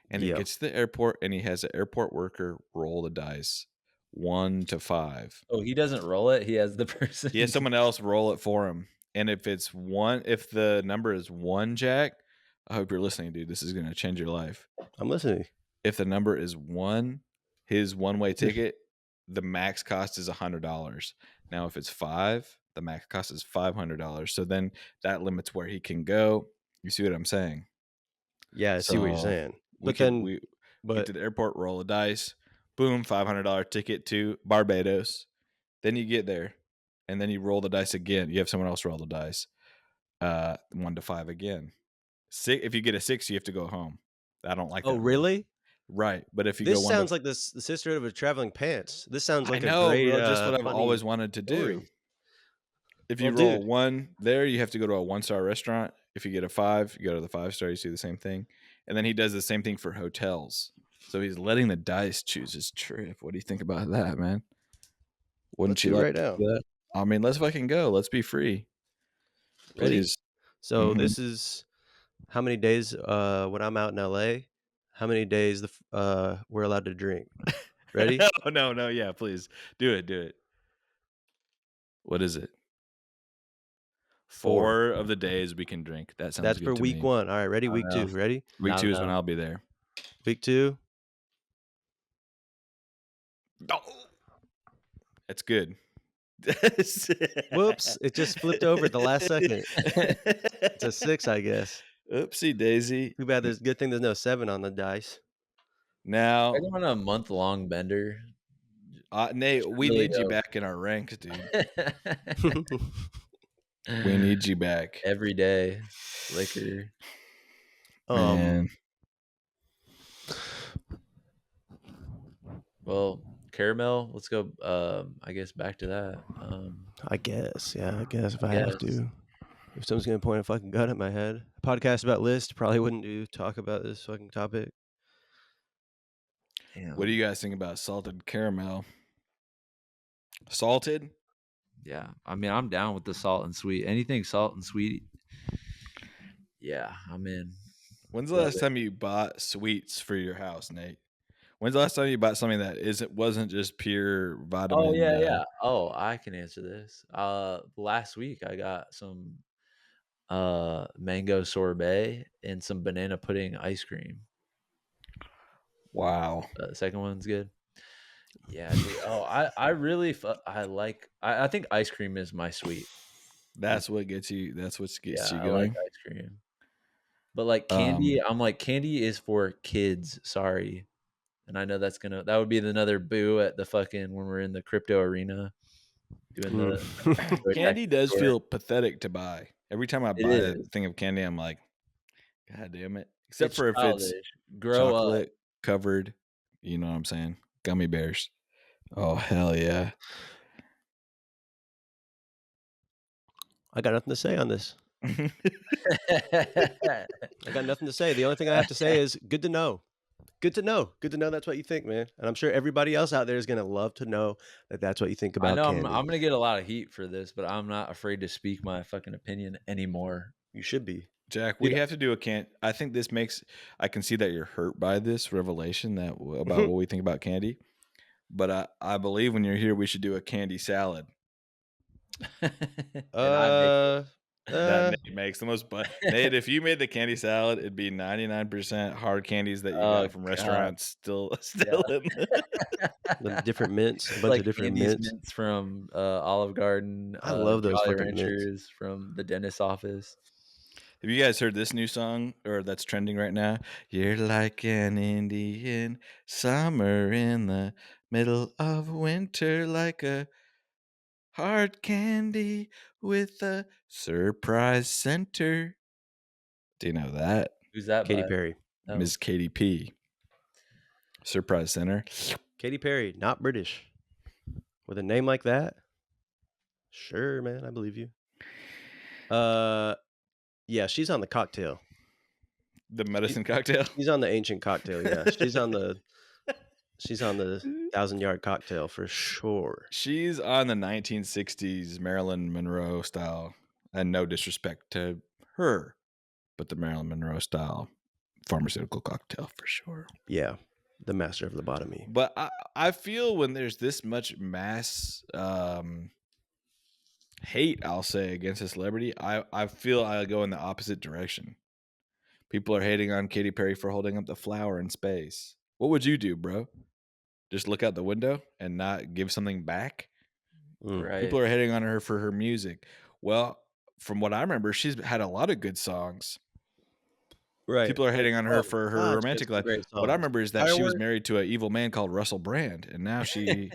And he
Yeah.
gets to the airport and he has an airport worker roll the dice 1 to 5.
Oh, he doesn't roll it. He has the person.
He has someone else roll it for him. And if the number is 1, Jack, I hope you're listening, dude. This is going to change your life.
I'm listening.
If the number is 1, his one-way ticket, the max cost is $100. Now, if it's 5, the max cost is $500. So then that limits where he can go. You see what I'm saying?
Yeah, I see what you're
So
saying.
we
But then,
get
but
to the airport, roll a dice, boom, $500 ticket to Barbados. Then you get there, and then you roll the dice again. You have someone else roll the dice, 1 to 5 again. If you get a 6, you have to go home. I don't like that.
oh,
rule.
really?
Right, but if you
This
go 1
sounds
to
like the sisterhood of Traveling Pants. This sounds
I
like
know,
a great,
bro, just what I've
funny
always wanted to do.
story.
If you
Well,
roll
dude.
1 there, you have to go to a 1-star restaurant. If you get a 5, you go to the 5-star. You see the same thing, and then he does the same thing for hotels. So he's letting the dice choose his trip. What do you think about that, man? Wouldn't
Let's
you
do it
like
right
to
now.
do that? I mean, let's fucking go. Let's be free.
Ready?
Please.
So
Mhm.
this is how many days when I'm out in LA, how many days we're allowed to drink. Ready?
No, yeah, please. Do it. What is it? 4 of the days we can drink. That sounds
That's
good
for
to
week
me.
1. All right, ready?
I
Week
know.
2. Ready?
Week
No,
2 is when
no.
I'll be there.
Week 2.
That's good.
Whoops! It just flipped over at the last second. It's a 6, I guess.
Oopsie daisy.
Too bad. There's good thing there's no 7 on the dice.
Now,
I go on a month-long bender.
Nate, we
really
need you
go.
back in our ranks, dude. We need you back.
Every day, liquor.
Man.
Well, caramel. Let's go. I guess back to that.
I guess. Yeah, I guess if I have
guess.
to. If someone's gonna point a fucking gun at my head, a podcast about list probably wouldn't do. Talk about this fucking topic.
What do you guys think about salted caramel? Salted?
Yeah, I mean, I'm down with the salt and sweet. Anything salt and sweet. Yeah, I'm in.
When's the
Love
last
it.
time you bought sweets for your house, Nate? When's the last time you bought something that wasn't just pure vitamin?
Oh yeah. Oh, I can answer this. Last week I got some mango sorbet and some banana pudding ice cream.
Wow.
The second one's good. Yeah, dude. Oh, I really I think ice cream is my sweet.
That's what gets you. That's what gets you
I
going.
like ice cream. But like candy, I'm like, candy is for kids. Sorry. And I know that would be another boo at the fucking when we're in the crypto arena doing the
Candy does feel pathetic to buy. Every time I buy a
is.
thing of candy, I'm like, God damn it. Except
It's
for if it's
childish. Grow up.
chocolate covered, you know what I'm saying? Gummy bears. Oh, hell yeah.
I got nothing to say on this. I got nothing to say. The only thing I have to say is good to know. Good to know. Good to know that's what you think, man. And I'm sure everybody else out there is going to love to know that that's what you think
I
about
know
candy.
I'm gonna get a lot of heat for this, but I'm not afraid to speak my fucking opinion anymore.
You should be.
Jack, we have to do I think this makes, I can see that you're hurt by this revelation that about what we think about candy. But I believe when you're here, we should do a candy salad.
And I make it.
That Nate makes the most. But Nate, if you made the candy salad, it'd be 99% hard candies that you got from restaurants still in
The different mints, a bunch
like
of different
Andy's
mints.
mints from Olive Garden.
I love those
Jolly
fucking mints.
Ranchers from the dentist's office.
Have you guys heard this new song or that's trending right now? You're like an Indian summer in the middle of winter, like a hard candy with a surprise center. Do you know that?
Who's that
Katy
by?
Perry.
Oh.
Ms. Katy P. Surprise center.
Katy Perry, not British. With a name like that? Sure, man, I believe you. Yeah, she's on the cocktail.
The medicine cocktail.
She's on the ancient cocktail, yeah. She's on the 1,000-yard cocktail for sure.
She's on the 1960s Marilyn Monroe style. And no disrespect to her, but the Marilyn Monroe style pharmaceutical cocktail for sure.
Yeah, the master of lobotomy.
But I feel when there's this much mass hate, I'll say, against a celebrity, I feel I go in the opposite direction. People are hating on Katy Perry for holding up the flower in space. What would you do, bro? Just look out the window and not give something back?
Right.
People are hating on her for her music. Well, from what I remember, she's had a lot of good songs.
Right.
People are hating on her for her romantic life. What I remember is that she was married to an evil man called Russell Brand, and now she's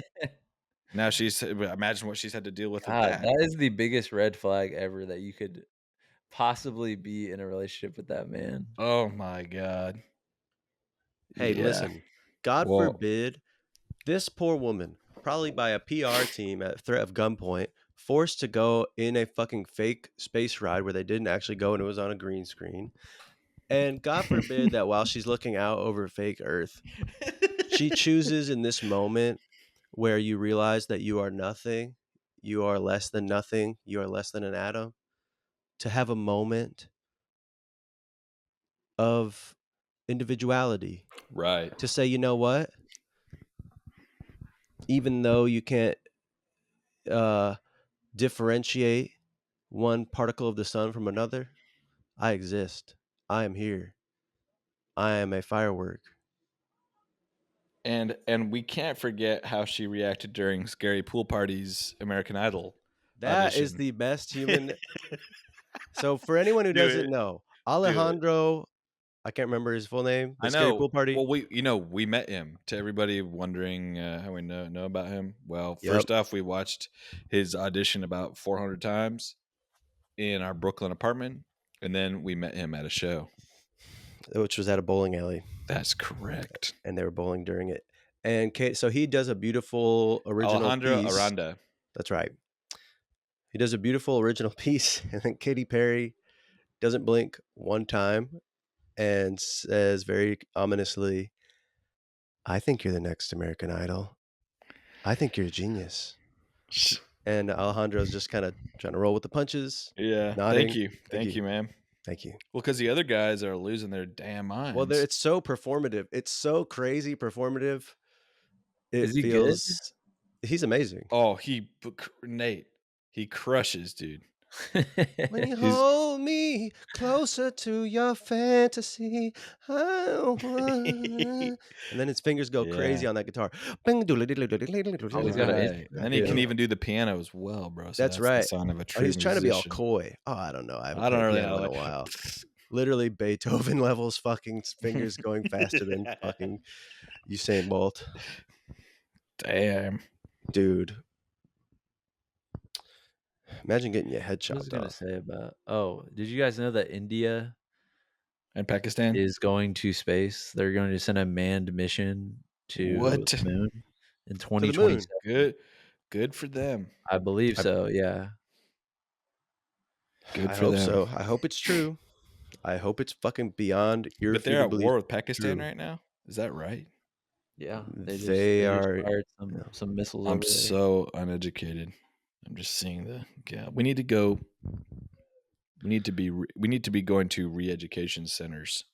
imagine what she's had to deal with that.
That is the biggest red flag ever, that you could possibly be in a relationship with that man.
Oh my God.
Hey,
Yeah.
listen, God forbid this poor woman, probably by a PR team at threat of gunpoint, forced to go in a fucking fake space ride where they didn't actually go and it was on a green screen. And God forbid that while she's looking out over fake Earth, she chooses in this moment where you realize that you are nothing, you are less than nothing, you are less than an atom, to have a moment of individuality.
Right.
To say, you know what? Even though you can't differentiate one particle of the sun from another, I exist. I am here. I am a firework.
And we can't forget how she reacted during Scary Pool Party's American Idol.
That is
audition.
the best human. So for anyone who doesn't know, Alejandro, I can't remember his full name. The Scary Pool Party.
Well, we met him. To everybody wondering how we know about him. Well, first off, we watched his audition about 400 times in our Brooklyn apartment, and then we met him at a show,
which was at a bowling alley.
That's correct.
And they were bowling during it. And so he does a beautiful original
Alejandro
piece.
Aranda.
That's right. He does a beautiful original piece, and then Katy Perry doesn't blink one time and says very ominously, I think you're the next American Idol. I think you're a genius. And Alejandro's just kind of trying to roll with the punches.
Yeah.
Nodding.
Thank you, man.
Thank you.
Well, because the other guys are losing their damn minds.
Well, it's so performative. It's so crazy performative.
Is he good?
He's amazing.
Oh, Nate, he crushes, dude.
When you hold me closer to your fantasy, and then his fingers go crazy on that guitar.
And then he can even do the piano as well, bro. So
that's right.
The sign of a true
he's trying to be all
musician.
coy. Oh, I don't know. I haven't
I don't
played
really
piano
know
in a while. Literally Beethoven levels, fucking fingers going faster than fucking Usain Bolt.
Damn,
dude. Imagine getting your head chopped off.
What was I gonna say about? Oh, did you guys know that India
And Pakistan
is going to space. They're going to send a manned mission to
what?
the moon in
To the moon.
2027.
Good for them.
I believe
I-
so. Yeah.
Good
I
for
hope
them.
so. I hope it's true. I hope it's fucking beyond
But they're at
irrefutably
war with Pakistan
true.
right now. Is that right?
Yeah.
They
They just
are.
fired
Yeah.
some missiles
I'm
over there.
so uneducated. I'm just seeing we need to go. We need to be going to re-education centers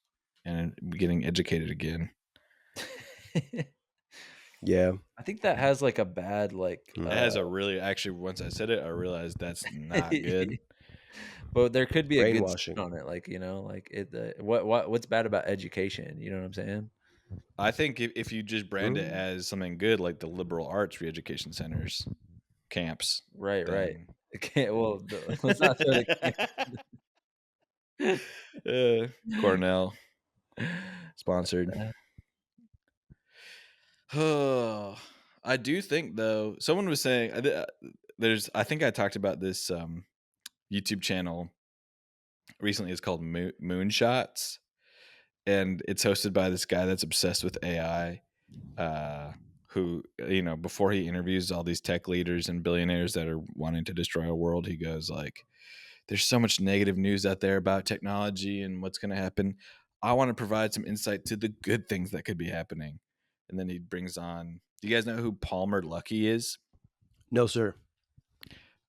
and getting educated again.
Yeah.
I think that has like a bad like
Mm.
It has a really actually once I said it, I realized that's not good.
but there could be a good
Brainwashing.
spin on it, like, you know, like what's bad about education? You know what I'm saying?
I think if you just brand it as something good, like the liberal arts re-education centers, camps,
Right.
thing.
It can't. Well, let's not say
Cornell sponsored. I do think though, someone was saying I think I talked about this YouTube channel recently. It's called Moonshots, and it's hosted by this guy that's obsessed with AI. Who, you know, before he interviews all these tech leaders and billionaires that are wanting to destroy our world, he goes like, there's so much negative news out there about technology and what's going to happen. I want to provide some insight to the good things that could be happening. And then he brings on, do you guys know who Palmer Luckey is?
No, sir.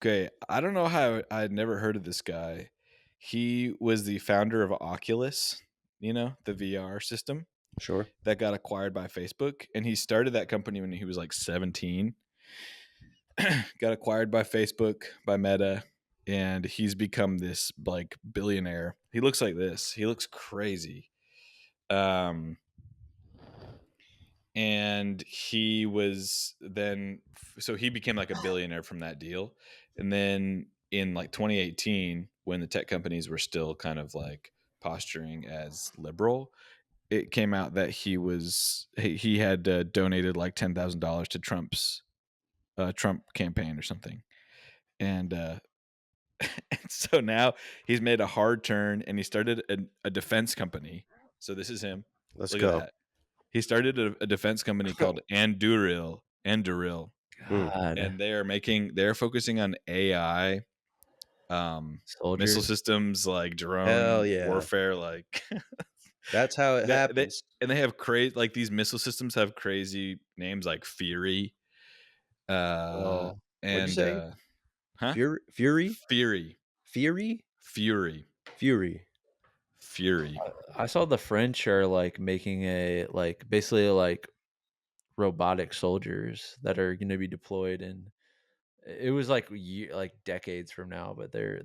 Okay. I don't know how I'd never heard of this guy. He was the founder of Oculus, you know, the VR system.
Sure.
That got acquired by Facebook. And he started that company when he was like 17. Got acquired by Facebook, by Meta. And he's become this like billionaire. He looks like this. He looks crazy. And he was then, so he became like a billionaire from that deal. And then in like 2018, when the tech companies were still kind of like posturing as liberal, it came out that he had donated like $10,000 to Trump's Trump campaign or something. And and so now he's made a hard turn and he started a defense company. So this is him.
Let's
Look
go.
at that. He started a defense company called Anduril,
God.
and they're focusing on AI, missile
Soldiers.
systems like
Hell
drone
yeah.
warfare, like
That's how it happens.
and they have crazy, like these missile systems have crazy names like Fury,
What'd you
and
say?
huh?
Fury?
Fury,
Fury?
Fury,
Fury.
Fury.
I saw the French are like making a like basically like robotic soldiers that are going to be deployed, and it was like like decades from now, but they're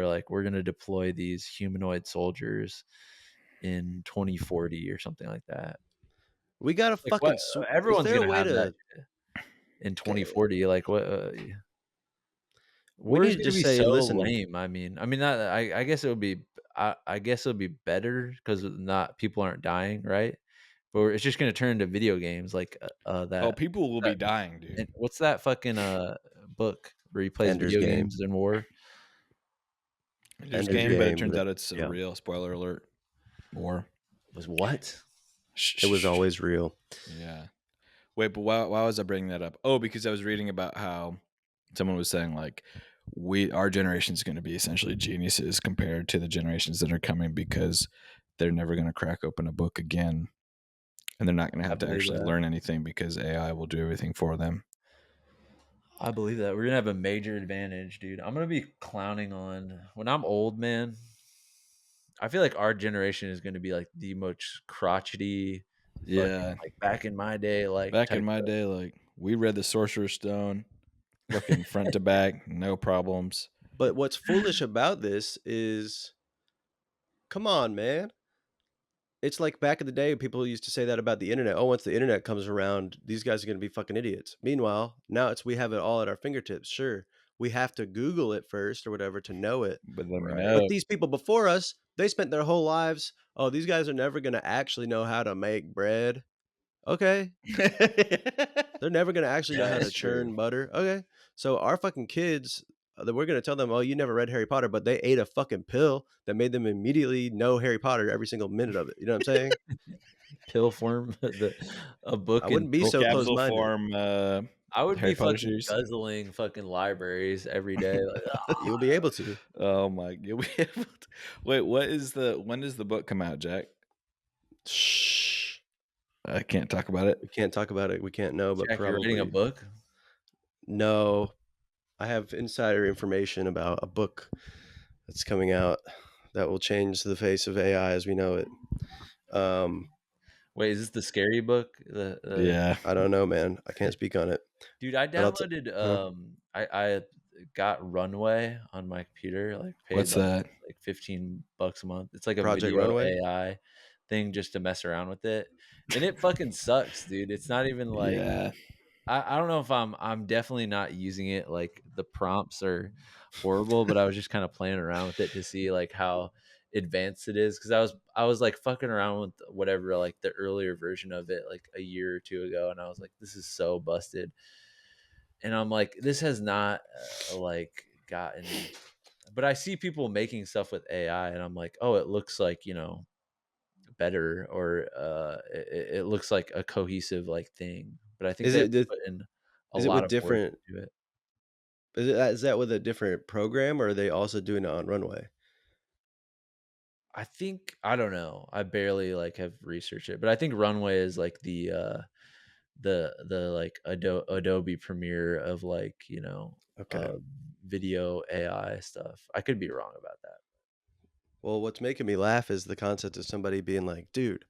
like, we're going to deploy these humanoid soldiers in 2040 or something like that.
We got to
Like
fucking.
what?
Is
Everyone's
there a
going to
way
have that
to.
in 2040. Like what?
We
War
need
is
to
going to
just
be
say,
so
listen.
lame. I mean, I guess it would be. I guess it would be better because not people aren't dying, right? But it's just going to turn into video games like that.
Oh, people will be dying, dude.
And what's that fucking book where he plays
Ender's
video
Game.
games in war?
Ender's
Ender's
Game, but it
Game,
turns
but-
out it's a
yeah.
real, spoiler alert, war.
Was what?
It was always real.
Yeah. Wait, but why was I bringing that up? Oh, because I was reading about how someone was saying like our generation is going to be essentially geniuses compared to the generations that are coming because they're never going to crack open a book again, and they're not going to have to
believe
actually
that.
learn anything because AI will do everything for them.
I believe that we're gonna have a major advantage, dude. I'm gonna be clowning on when I'm old, man. I feel like our generation is gonna be like the most crotchety.
Yeah.
Like back in my day, like
Back
type
in my day, like we read the Sorcerer's Stone, fucking front to back, no problems.
But what's foolish about this is, come on, man. It's like back in the day, people used to say that about the internet. Oh, once the internet comes around, these guys are going to be fucking idiots. Meanwhile, now we have it all at our fingertips. Sure, we have to Google it first or whatever to know it.
But then we
Right.
know.
But these people before us, they spent their whole lives, oh, these guys are never going to actually know how to make bread. Okay. They're never going to actually know how to
That's true.
churn butter. Okay. So our fucking kids, we're gonna tell them, oh, you never read Harry Potter, but they ate a fucking pill that made them immediately know Harry Potter every single minute of it. You know what I'm saying?
Pill form, a
I
book in
wouldn't be
pill
so
form.
close
Capsule
minded.
form
I would
Harry
be
Potter
fucking
series.
guzzling fucking libraries every day. Like,
You will be able to.
Oh my! You'll be able to. Wait, when does the book come out, Jack?
Shh.
I can't talk about it.
We can't talk about it. We can't know, but
Jack, you're writing a
probably
book?
no. I have insider information about a book that's coming out that will change the face of AI as we know it.
Wait, is this the scary book?
Yeah.
I don't know, man. I can't speak on it.
Dude, I
But I'll
downloaded
huh?
I got Runway on my computer, like paid
What's that?
like $15 a month. It's like a
Project
video
Runway.
AI thing just to mess around with it. And it fucking sucks, dude. It's not even like
Yeah.
I don't know if I'm definitely not using it, like the prompts are horrible, but I was just kind of playing around with it to see like how advanced it is, because I was like fucking around with whatever, like the earlier version of it like a year or two ago, and I was like, this is so busted. And I'm like, this has not like gotten, but I see people making stuff with AI and I'm like, oh, it looks like, better, or it looks like a cohesive like thing. But I think
Is
they have
it
to
the,
put in a
is it
lot
with
of work
different?
into it.
Is that with a different program, or are they also doing it on Runway?
I think, I don't know. I barely like have researched it, but I think Runway is like the like Adobe Premiere of like,
Okay.
video AI stuff. I could be wrong about that.
Well, what's making me laugh is the concept of somebody being like, dude,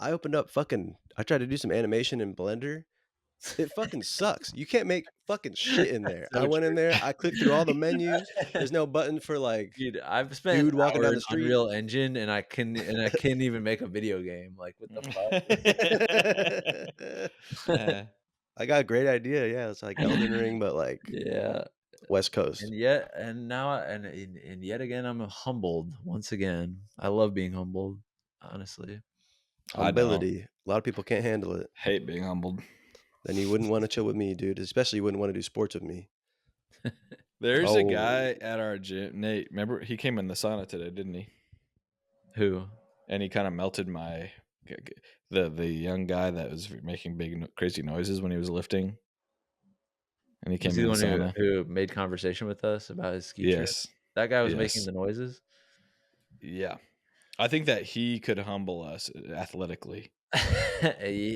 I tried to do some animation in Blender. It fucking sucks. You can't make fucking shit in there.
So
I went in
true.
there, I clicked through all the menus. There's no button for like
Dude, I've spent
dude walking down
hours
the
on
street.
Unreal Engine and I can't even make a video game. Like, what the fuck?
I got a great idea. Yeah, it's like Elden Ring, but like
Yeah.
West Coast.
And yet again, I'm humbled once again. I love being humbled, honestly.
I don't.
Humility. A lot of people can't handle it.
Hate being humbled.
Then you wouldn't want to chill with me, dude. Especially you wouldn't want to do sports with me.
There's a
Oh,
guy at our gym, Nate. Remember, he came in the sauna today, didn't he?
Who?
And he kind of melted the young guy that was making big crazy noises when he was lifting. And he
Was
came
he
in
the
the
one
sauna.
who made conversation with us about his ski trip?
Yes.
That guy was making
Yes.
the noises?
Yeah. I think that he could humble us athletically.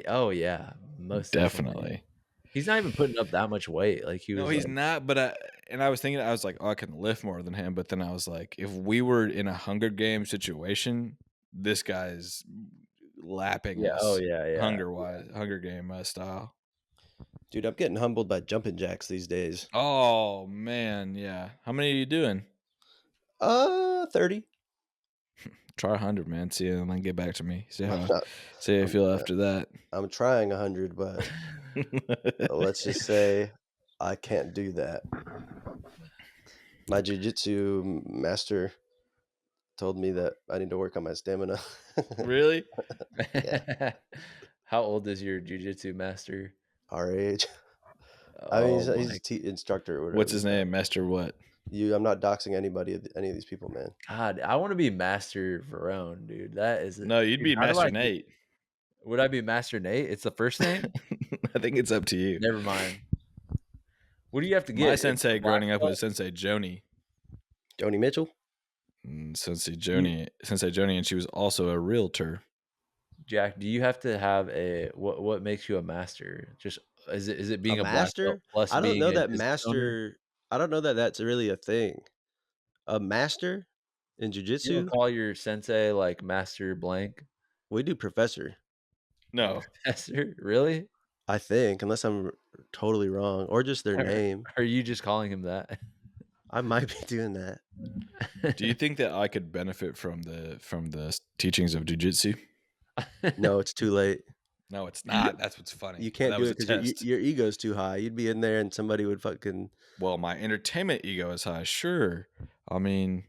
Oh, yeah. Most definitely. He's not even putting up that much weight. Like he was.
No, he's
like,
not. But I was thinking, I was like, oh, I can lift more than him. But then I was like, if we were in a Hunger Games situation, this guy's lapping
yeah.
us.
Oh, yeah.
Hunger Game style.
dude, I'm getting humbled by jumping jacks these days.
Oh man, yeah. How many are you doing?
30.
Try 100, man. See, and then get back to me. See how
Not-
I feel after that.
I'm trying 100, but let's just say I can't do that. My jiu-jitsu master told me that I need to work on my stamina.
Really?
Yeah.
How old is your jiu-jitsu master?
Our age. I mean,
Oh,
he's instructor or whatever.
What's his name? Master what?
I'm not doxing any of these people, man.
God, I want to be Master Verone, dude. That is
No, you'd be
dude, how do
Master
I get-
Nate.
Would I be Master Nate? It's the first name?
I think it's up to you.
Never mind. What do you have to get?
My
It's a
sensei
black
growing up
belt?
was Sensei Joni.
Joni Mitchell?
Sensei Joni, and she was also a realtor.
Jack, do you have to have what makes you a master? Just is it being a black
master?
belt plus
I don't
being
know
a
that
business owner?
master. I don't know that that's really a thing. A master in
You
jiu-jitsu?
don't call your sensei like Master Blank?
We do professor.
No.
Professor? Really?
I think, unless I'm totally wrong, or just their name.
Are you just calling him that?
I might be doing that.
Do you think that I could benefit from the teachings of jiu-jitsu?
No, it's too late.
No, it's not. That's what's funny.
You can't
That
do
was
it
a
because
test.
your ego's too high. You'd be in there and somebody would fucking.
Well, my entertainment ego is high. Sure. I mean,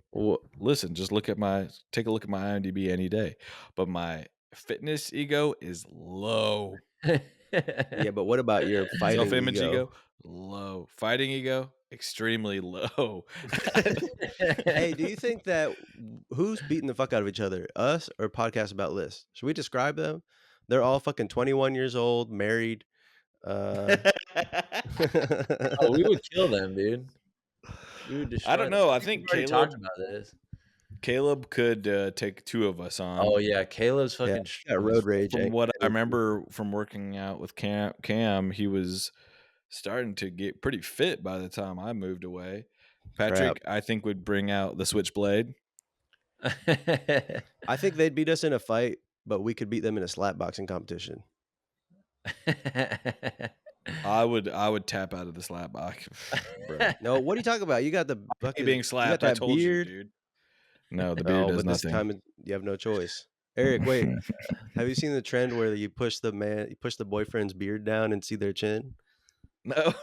listen, take a look at my IMDb any day. But my fitness ego is low.
Yeah, but what about your fighting
Self-image
ego?
low. Fighting ego extremely low.
Hey, do you think that who's beating the fuck out of each other, us or Podcast About Lists? Should we describe them? They're all fucking 21 years old, married.
Oh, we would kill them, dude. We would destroy
I don't
them.
know. I
We've
think
already
Caleb
talked about this.
could take 2 of us on.
Oh yeah, Caleb's
Yeah,
fucking
got road rage.
From what I remember from working out with Cam, he was starting to get pretty fit by the time I moved away. Patrick, I think, would bring out the switchblade.
I think they'd beat us in a fight, but we could beat them in a slap boxing competition.
I would tap out of the slap box, bro.
No, what are you talking about? You got the fucking
Being slapped,
you got that
I told
beard.
you, dude. No, the beard does
but
nothing.
this time you have no choice. Eric, wait. Have you seen the trend where you push the boyfriend's beard down and see their chin?
No.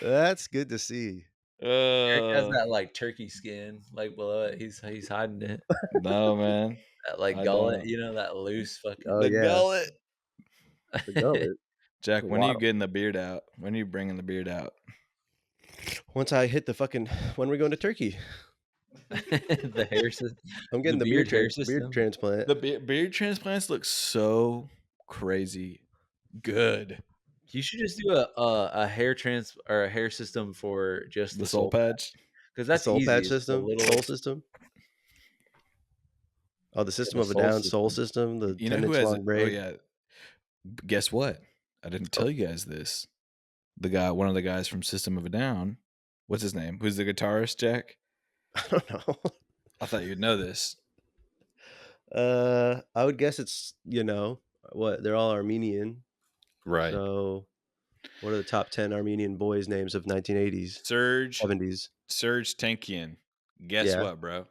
That's good to see.
Eric has that like turkey skin, like below it. He's hiding it.
No, man.
That like gullet, you know, that loose fucking.
Oh, yeah.
Gullet.
The gullet.
Jack, when are you getting the beard out? When are you bringing the beard out?
Once I hit the fucking, when are we going to Turkey?
The hair system.
I'm getting the beard transplant.
The beard transplants look so crazy good.
You should just do a hair or a hair system for just
the soul patch,
because that's
soul
easy.
patch
It's
system, soul system. Oh, the System of a Down soul system. The 10-inch long braid.
Oh yeah. Guess what? I didn't tell you guys this. One of the guys from System of a Down. What's his name? Who's the guitarist, Jack?
I don't know.
I thought you'd know this.
I would guess it's, what, they're all Armenian.
Right.
So what are the top 10 Armenian boys' names of 1980s? 70s.
Serge Tankian. Guess what, bro?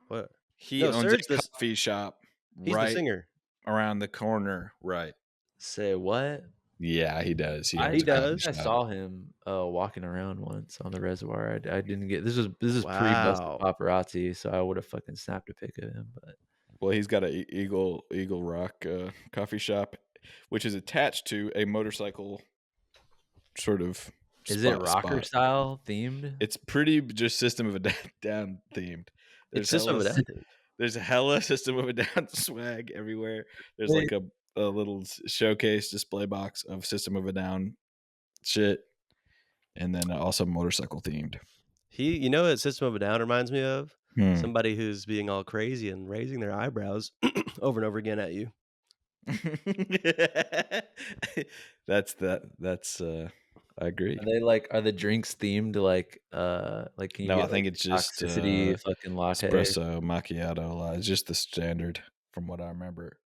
What?
He owns a coffee shop
he's the singer.
Around the corner. Right.
Say what?
Yeah, he does.
He does.
I saw him walking around once on the reservoir. I didn't get this is pre-busted paparazzi, so I would have fucking snapped a pic of him. But
well, he's got a Eagle Rock coffee shop, which is attached to a motorcycle sort of.
Is it rocker style themed?
It's pretty just System of a Down themed.
It's System of a Down.
There's a hella System of a Down swag everywhere. There's like a little showcase display box of System of a Down shit, and then also motorcycle themed.
You know what System of a Down reminds me of? Somebody who's being all crazy and raising their eyebrows over and over again at you.
That's I agree.
Are the drinks themed like can you
no,
get,
I think it's just
fucking latte,
espresso macchiato. It's just the standard from what I remember.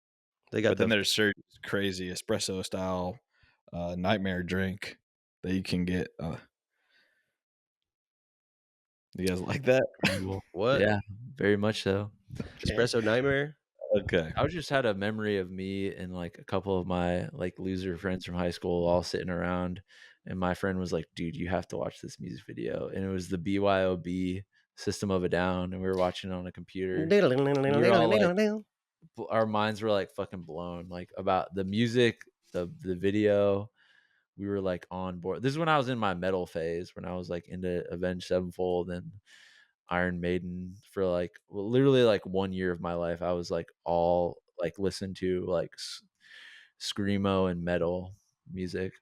But
then there's certain crazy espresso style nightmare drink that you can get. You guys like that?
What?
Yeah, very much so.
Espresso nightmare.
Okay.
I just had a memory of me and like a couple of my like loser friends from high school all sitting around, and my friend was like, "Dude, you have to watch this music video." And it was the BYOB System of a Down, and we were watching it on a computer. Our minds were like fucking blown, like about the music, the video. We were like on board. This is when I was in my metal phase, when I was like into Avenged Sevenfold and Iron Maiden for like literally like 1 year of my life. I was like all like listen to like screamo and metal music.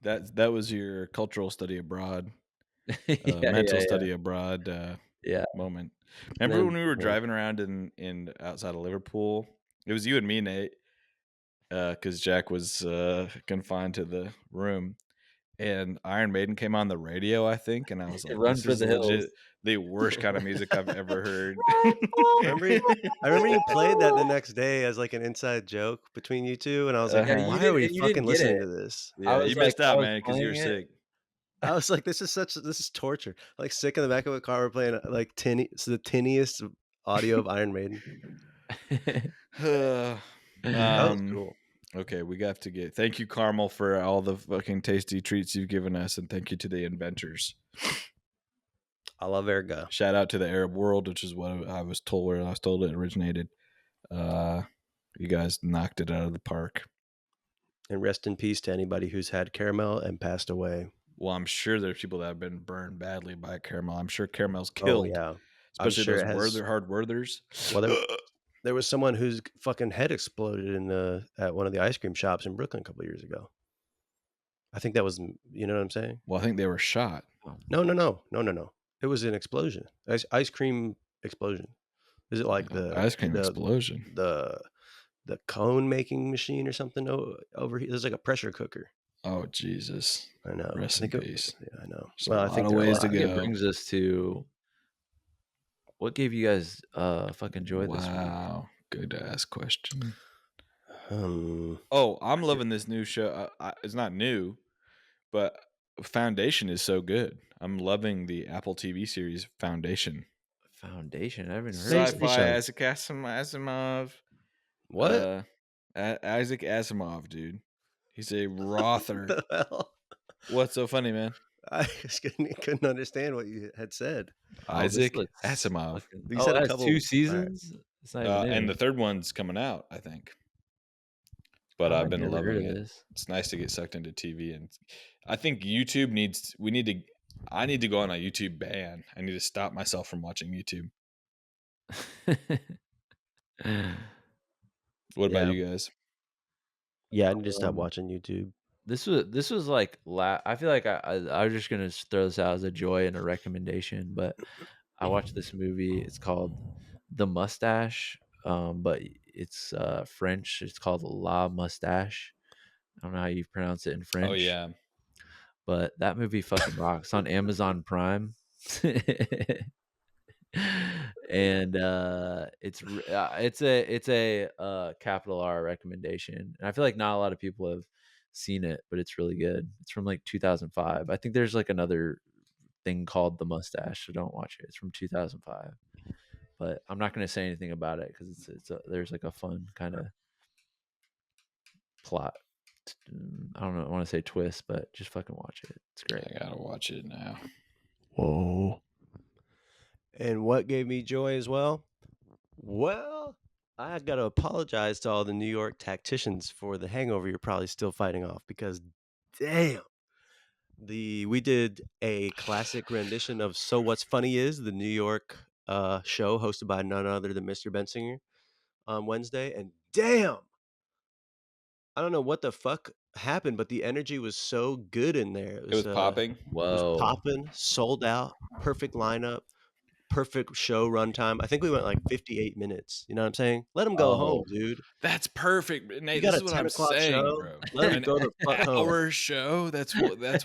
That was your cultural study abroad, mental study abroad moment. Remember when we were driving around in outside of Liverpool? It was you and me, Nate, because Jack was confined to the room, and Iron Maiden came on the radio, I think, and I was like,
"Run for the hills."
The worst kind of music I've ever heard.
I remember you played that the next day as like an inside joke between you two, and I was like, why are we fucking listening to this?
Yeah, you missed out, man, because you were sick.
I was like, this is torture. Like sick in the back of a car, we're playing like the tinniest audio of Iron Maiden.
That was cool. Okay, we got to get. Thank you, Carmel, for all the fucking tasty treats you've given us, and thank you to the inventors.
I love Erga.
Shout out to the Arab world, which is what I was told where I was told it originated. You guys knocked it out of the park.
And rest in peace to anybody who's had caramel and passed away.
Well, I'm sure there's people that have been burned badly by caramel. I'm sure caramel's killed.
Oh, yeah.
Especially
sure
those hard worthers.
Well, there was someone whose fucking head exploded at one of the ice cream shops in Brooklyn a couple of years ago. I think that was, you know what I'm saying?
Well, I think they were shot.
No. It was an explosion. Ice cream explosion. Is it like the
ice cream explosion?
The cone making machine or something over here? There's like a pressure cooker.
Oh, Jesus.
I know.
Rest in peace.
I know.
Well, I think ways to go.
It brings us to what gave you guys fucking joy this week?
Wow. Good ass question.
I'm
loving this new show. It's not new, but Foundation is so good. I'm loving the Apple TV series Foundation.
Foundation? I haven't heard of it.
Sci-fi Isaac Asimov.
What?
Isaac Asimov, dude. He's a Rother.
What the hell?
What's so funny, man?
I just couldn't understand what you had said.
Isaac Asimov.
You said that's 2 seasons? Right. It's not even
and the third one's coming out, I think. But I've been loving it. It's nice to get sucked into TV, and I think YouTube I need to go on a YouTube ban. I need to stop myself from watching YouTube. What about you guys?
Yeah, I need to stop watching YouTube.
This was like I feel like I was just gonna throw this out as a joy and a recommendation, but I watched this movie. It's called The Mustache, but it's French. It's called La Mustache. I don't know how you pronounce it in French.
Oh yeah,
but that movie fucking rocks. On Amazon Prime. And it's a capital R recommendation, and I feel like not a lot of people have seen it, but it's really good. It's from like 2005. I think there's like another thing called The Mustache, so don't watch it. It's from 2005, but I'm not going to say anything about it because there's like a fun kind of plot. I don't know. I want to say twist, but just fucking watch it. It's great.
I gotta watch it now.
Whoa. And what gave me joy as well? Well, I got to apologize to all the New York tacticians for the hangover you're probably still fighting off, because damn, we did a classic rendition of So What's Funny Is, the New York show hosted by none other than Mr. Bensinger on Wednesday, and damn, I don't know what the fuck happened, but the energy was so good in there.
It was popping.
Whoa.
It was popping, sold out, perfect lineup. Perfect show runtime. I think we went like 58 minutes. You know what I'm saying? Let them go home, dude.
That's perfect, Nate.
You got
this
a
is what
10
I'm
o'clock
saying,
show.
bro.
Let them go the fuck home.
Hour show. That's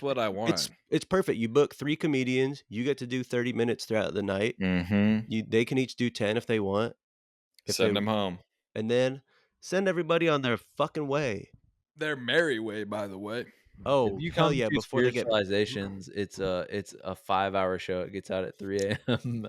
what I want.
It's perfect. You book 3 comedians. You get to do 30 minutes throughout the night.
Mm-hmm.
They can each do 10 if they want.
Send them home,
and then send everybody on their fucking way.
Their merry way, by the way.
Oh, hell yeah! Before they get Spiritualizations, it's a 5-hour show. It gets out at 3 a.m.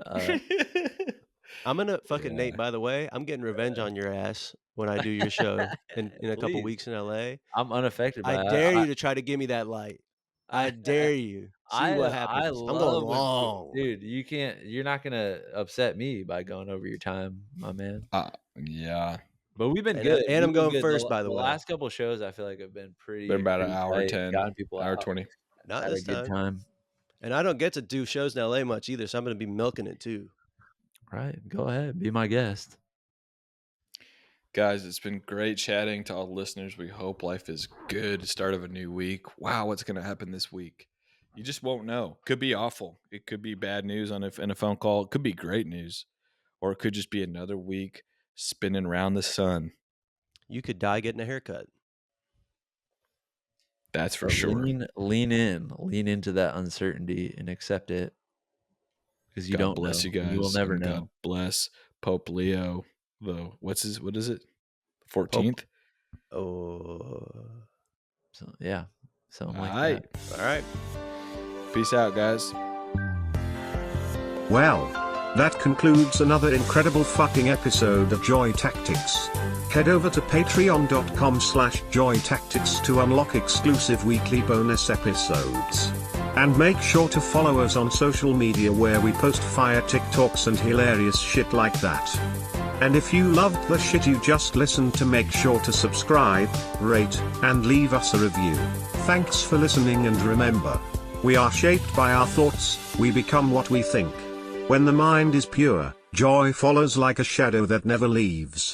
I'm gonna fucking Nate. By the way, I'm getting revenge on your ass when I do your show in a couple weeks in LA.
I'm unaffected by
I dare you to try to give me that light. I dare you. See what happens. I'm going long,
dude. You're not gonna upset me by going over your time, my man.
Yeah.
But we've been good,
and I'm going
good.
first. By the way,
the last couple shows I feel like have been pretty.
Been about
pretty
an hour
tight,
10,
gotten people
hour
out.
20.
Not
Had
this
a good time.
And I don't get to do shows in LA much either, so I'm going to be milking it too.
Right, go ahead, be my guest,
guys. It's been great chatting to all the listeners. We hope life is good. Start of a new week. Wow, what's going to happen this week? You just won't know. Could be awful. It could be bad news in a phone call. It could be great news, or it could just be another week spinning around the sun.
You could die getting a haircut.
That's for sure.
Lean into that uncertainty and accept it, because you
God
don't
bless
know.
You guys.
You will never
and
know.
God bless Pope Leo. What is it? 14th.
Oh,
so yeah. Something like that.
All right.
Peace out, guys.
Well, that concludes another incredible fucking episode of Joy Tactics. Head over to patreon.com/joytactics to unlock exclusive weekly bonus episodes. And make sure to follow us on social media where we post fire TikToks and hilarious shit like that. And if you loved the shit you just listened to, make sure to subscribe, rate, and leave us a review. Thanks for listening, and remember, we are shaped by our thoughts, we become what we think. When the mind is pure, joy follows like a shadow that never leaves.